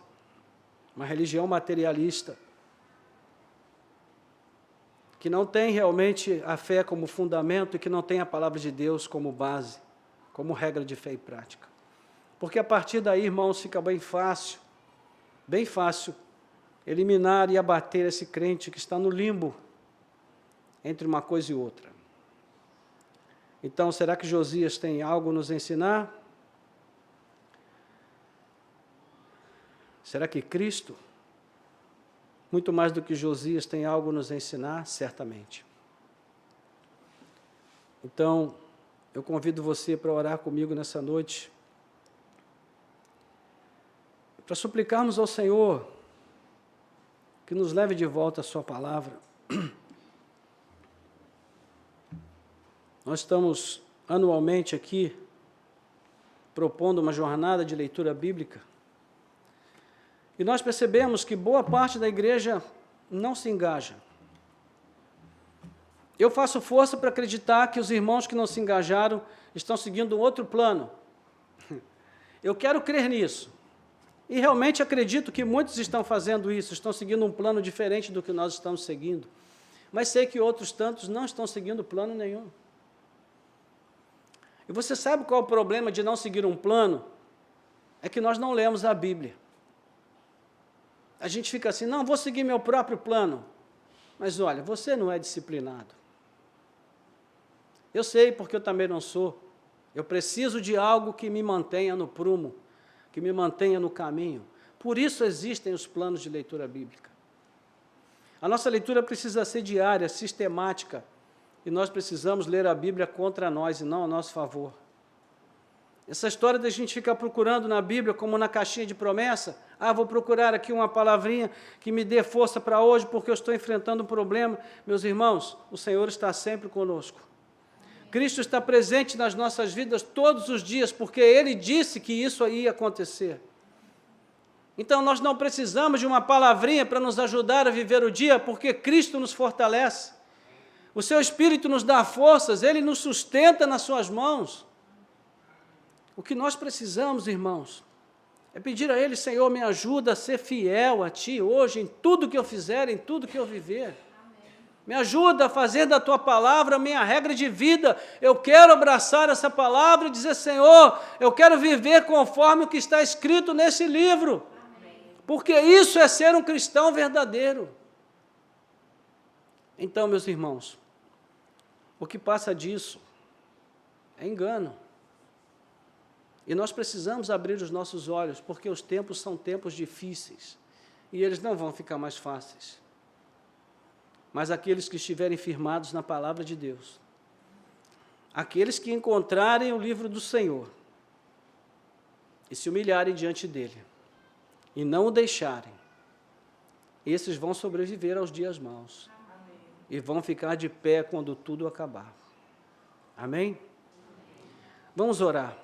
uma religião materialista, que não tem realmente a fé como fundamento e que não tem a palavra de Deus como base, como regra de fé e prática. Porque a partir daí, irmãos, fica bem fácil eliminar e abater esse crente que está no limbo entre uma coisa e outra. Então, será que Josias tem algo a nos ensinar? Será que Cristo, muito mais do que Josias, tem algo a nos ensinar? Certamente. Então, eu convido você para orar comigo nessa noite, para suplicarmos ao Senhor que nos leve de volta a sua palavra. Nós estamos anualmente aqui propondo uma jornada de leitura bíblica e nós percebemos que boa parte da igreja não se engaja. Eu faço força para acreditar que os irmãos que não se engajaram estão seguindo um outro plano. Eu quero crer nisso. E realmente acredito que muitos estão fazendo isso, estão seguindo um plano diferente do que nós estamos seguindo. Mas sei que outros tantos não estão seguindo plano nenhum. E você sabe qual é o problema de não seguir um plano? É que nós não lemos a Bíblia. A gente fica assim, não, vou seguir meu próprio plano. Mas olha, você não é disciplinado. Eu sei porque eu também não sou. Eu preciso de algo que me mantenha no prumo, que me mantenha no caminho. Por isso existem os planos de leitura bíblica. A nossa leitura precisa ser diária, sistemática, e nós precisamos ler a Bíblia contra nós e não a nosso favor. Essa história da gente ficar procurando na Bíblia como na caixinha de promessa, vou procurar aqui uma palavrinha que me dê força para hoje porque eu estou enfrentando um problema. Meus irmãos, o Senhor está sempre conosco. Cristo está presente nas nossas vidas todos os dias, porque Ele disse que isso ia acontecer. Então, nós não precisamos de uma palavrinha para nos ajudar a viver o dia, porque Cristo nos fortalece. O Seu Espírito nos dá forças, Ele nos sustenta nas Suas mãos. O que nós precisamos, irmãos, é pedir a Ele, Senhor, me ajuda a ser fiel a Ti hoje, em tudo que eu fizer, em tudo que eu viver. Me ajuda a fazer da Tua palavra a minha regra de vida. Eu quero abraçar essa palavra e dizer, Senhor, eu quero viver conforme o que está escrito nesse livro. Porque isso é ser um cristão verdadeiro. Então, meus irmãos, o que passa disso é engano. E nós precisamos abrir os nossos olhos, porque os tempos são tempos difíceis, e eles não vão ficar mais fáceis. Mas aqueles que estiverem firmados na palavra de Deus, aqueles que encontrarem o livro do Senhor, e se humilharem diante dele, e não o deixarem, esses vão sobreviver aos dias maus, e vão ficar de pé quando tudo acabar. Amém? Vamos orar.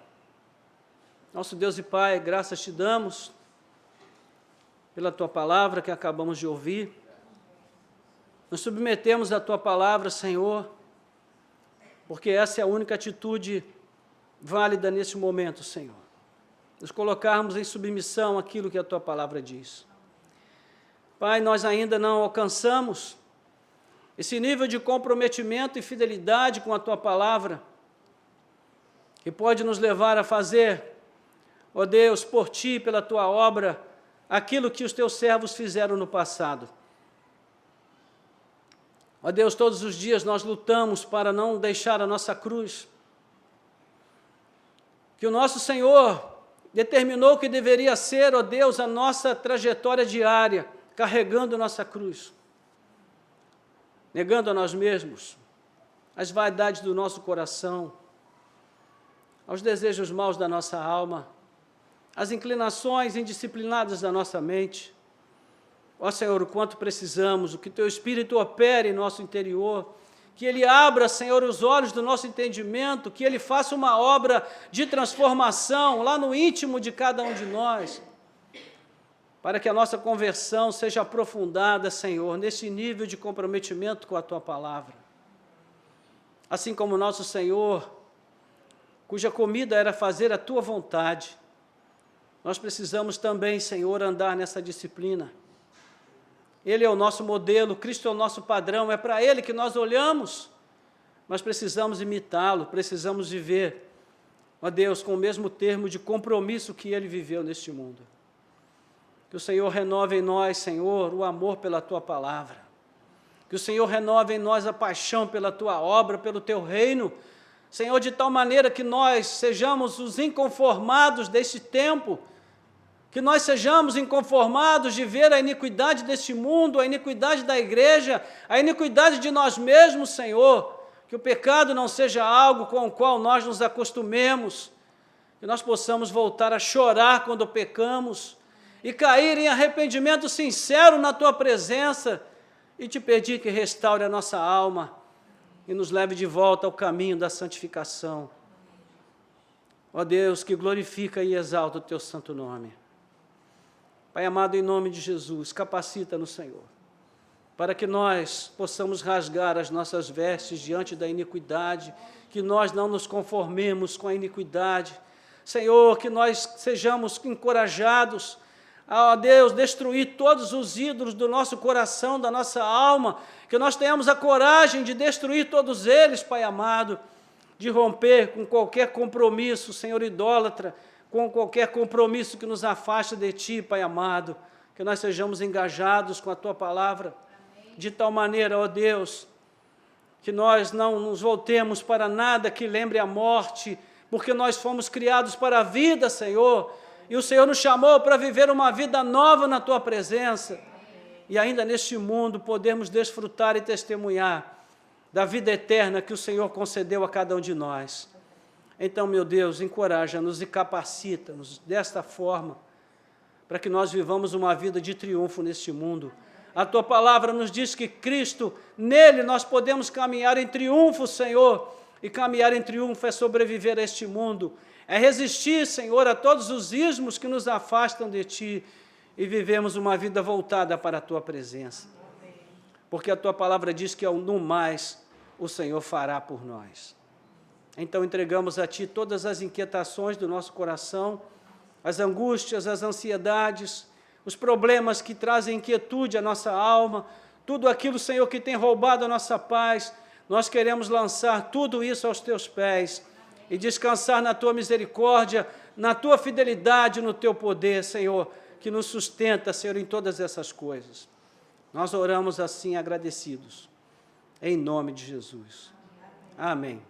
Nosso Deus e Pai, graças Te damos pela Tua palavra que acabamos de ouvir. Nos submetemos à Tua palavra, Senhor, porque essa é a única atitude válida nesse momento, Senhor. Nos colocarmos em submissão àquilo que a Tua palavra diz. Pai, nós ainda não alcançamos esse nível de comprometimento e fidelidade com a Tua palavra, que pode nos levar a fazer, ó Deus, por Ti, pela Tua obra, aquilo que os Teus servos fizeram no passado. Ó Deus, todos os dias nós lutamos para não deixar a nossa cruz, que o nosso Senhor determinou que deveria ser, ó Deus, a nossa trajetória diária, carregando nossa cruz, negando a nós mesmos, as vaidades do nosso coração, aos desejos maus da nossa alma, às inclinações indisciplinadas da nossa mente. Ó Senhor, o quanto precisamos, o que Teu Espírito opere em nosso interior, que Ele abra, Senhor, os olhos do nosso entendimento, que Ele faça uma obra de transformação lá no íntimo de cada um de nós, para que a nossa conversão seja aprofundada, Senhor, nesse nível de comprometimento com a Tua Palavra. Assim como nosso Senhor, cuja comida era fazer a Tua vontade, nós precisamos também, Senhor, andar nessa disciplina. Ele é o nosso modelo, Cristo é o nosso padrão, é para Ele que nós olhamos, mas precisamos imitá-lo, precisamos viver, ó Deus, com o mesmo termo de compromisso que Ele viveu neste mundo. Que o Senhor renove em nós, Senhor, o amor pela Tua Palavra, que o Senhor renove em nós a paixão pela Tua obra, pelo Teu reino, Senhor, de tal maneira que nós sejamos os inconformados deste tempo, que nós sejamos inconformados de ver a iniquidade deste mundo, a iniquidade da igreja, a iniquidade de nós mesmos, Senhor, que o pecado não seja algo com o qual nós nos acostumemos, que nós possamos voltar a chorar quando pecamos e cair em arrependimento sincero na Tua presença e Te pedir que restaure a nossa alma e nos leve de volta ao caminho da santificação. Ó Deus, que glorifica e exalta o Teu santo nome. Pai amado, em nome de Jesus, capacita-nos, Senhor, para que nós possamos rasgar as nossas vestes diante da iniquidade, que nós não nos conformemos com a iniquidade. Senhor, que nós sejamos encorajados a, ó Deus, destruir todos os ídolos do nosso coração, da nossa alma, que nós tenhamos a coragem de destruir todos eles, Pai amado, de romper com qualquer compromisso, Senhor, idólatra, com qualquer compromisso que nos afaste de Ti, Pai amado, que nós sejamos engajados com a Tua Palavra, de tal maneira, ó Deus, que nós não nos voltemos para nada que lembre a morte, porque nós fomos criados para a vida, Senhor, e o Senhor nos chamou para viver uma vida nova na Tua presença, e ainda neste mundo podemos desfrutar e testemunhar da vida eterna que o Senhor concedeu a cada um de nós. Então, meu Deus, encoraja-nos e capacita-nos desta forma, para que nós vivamos uma vida de triunfo neste mundo. A Tua Palavra nos diz que Cristo, nele nós podemos caminhar em triunfo, Senhor, e caminhar em triunfo é sobreviver a este mundo, é resistir, Senhor, a todos os ismos que nos afastam de Ti e vivemos uma vida voltada para a Tua presença. Porque a Tua Palavra diz que no mais o Senhor fará por nós. Então entregamos a Ti todas as inquietações do nosso coração, as angústias, as ansiedades, os problemas que trazem inquietude à nossa alma, tudo aquilo, Senhor, que tem roubado a nossa paz, nós queremos lançar tudo isso aos Teus pés e descansar na Tua misericórdia, na Tua fidelidade, no Teu poder, Senhor, que nos sustenta, Senhor, em todas essas coisas. Nós oramos assim agradecidos, em nome de Jesus. Amém.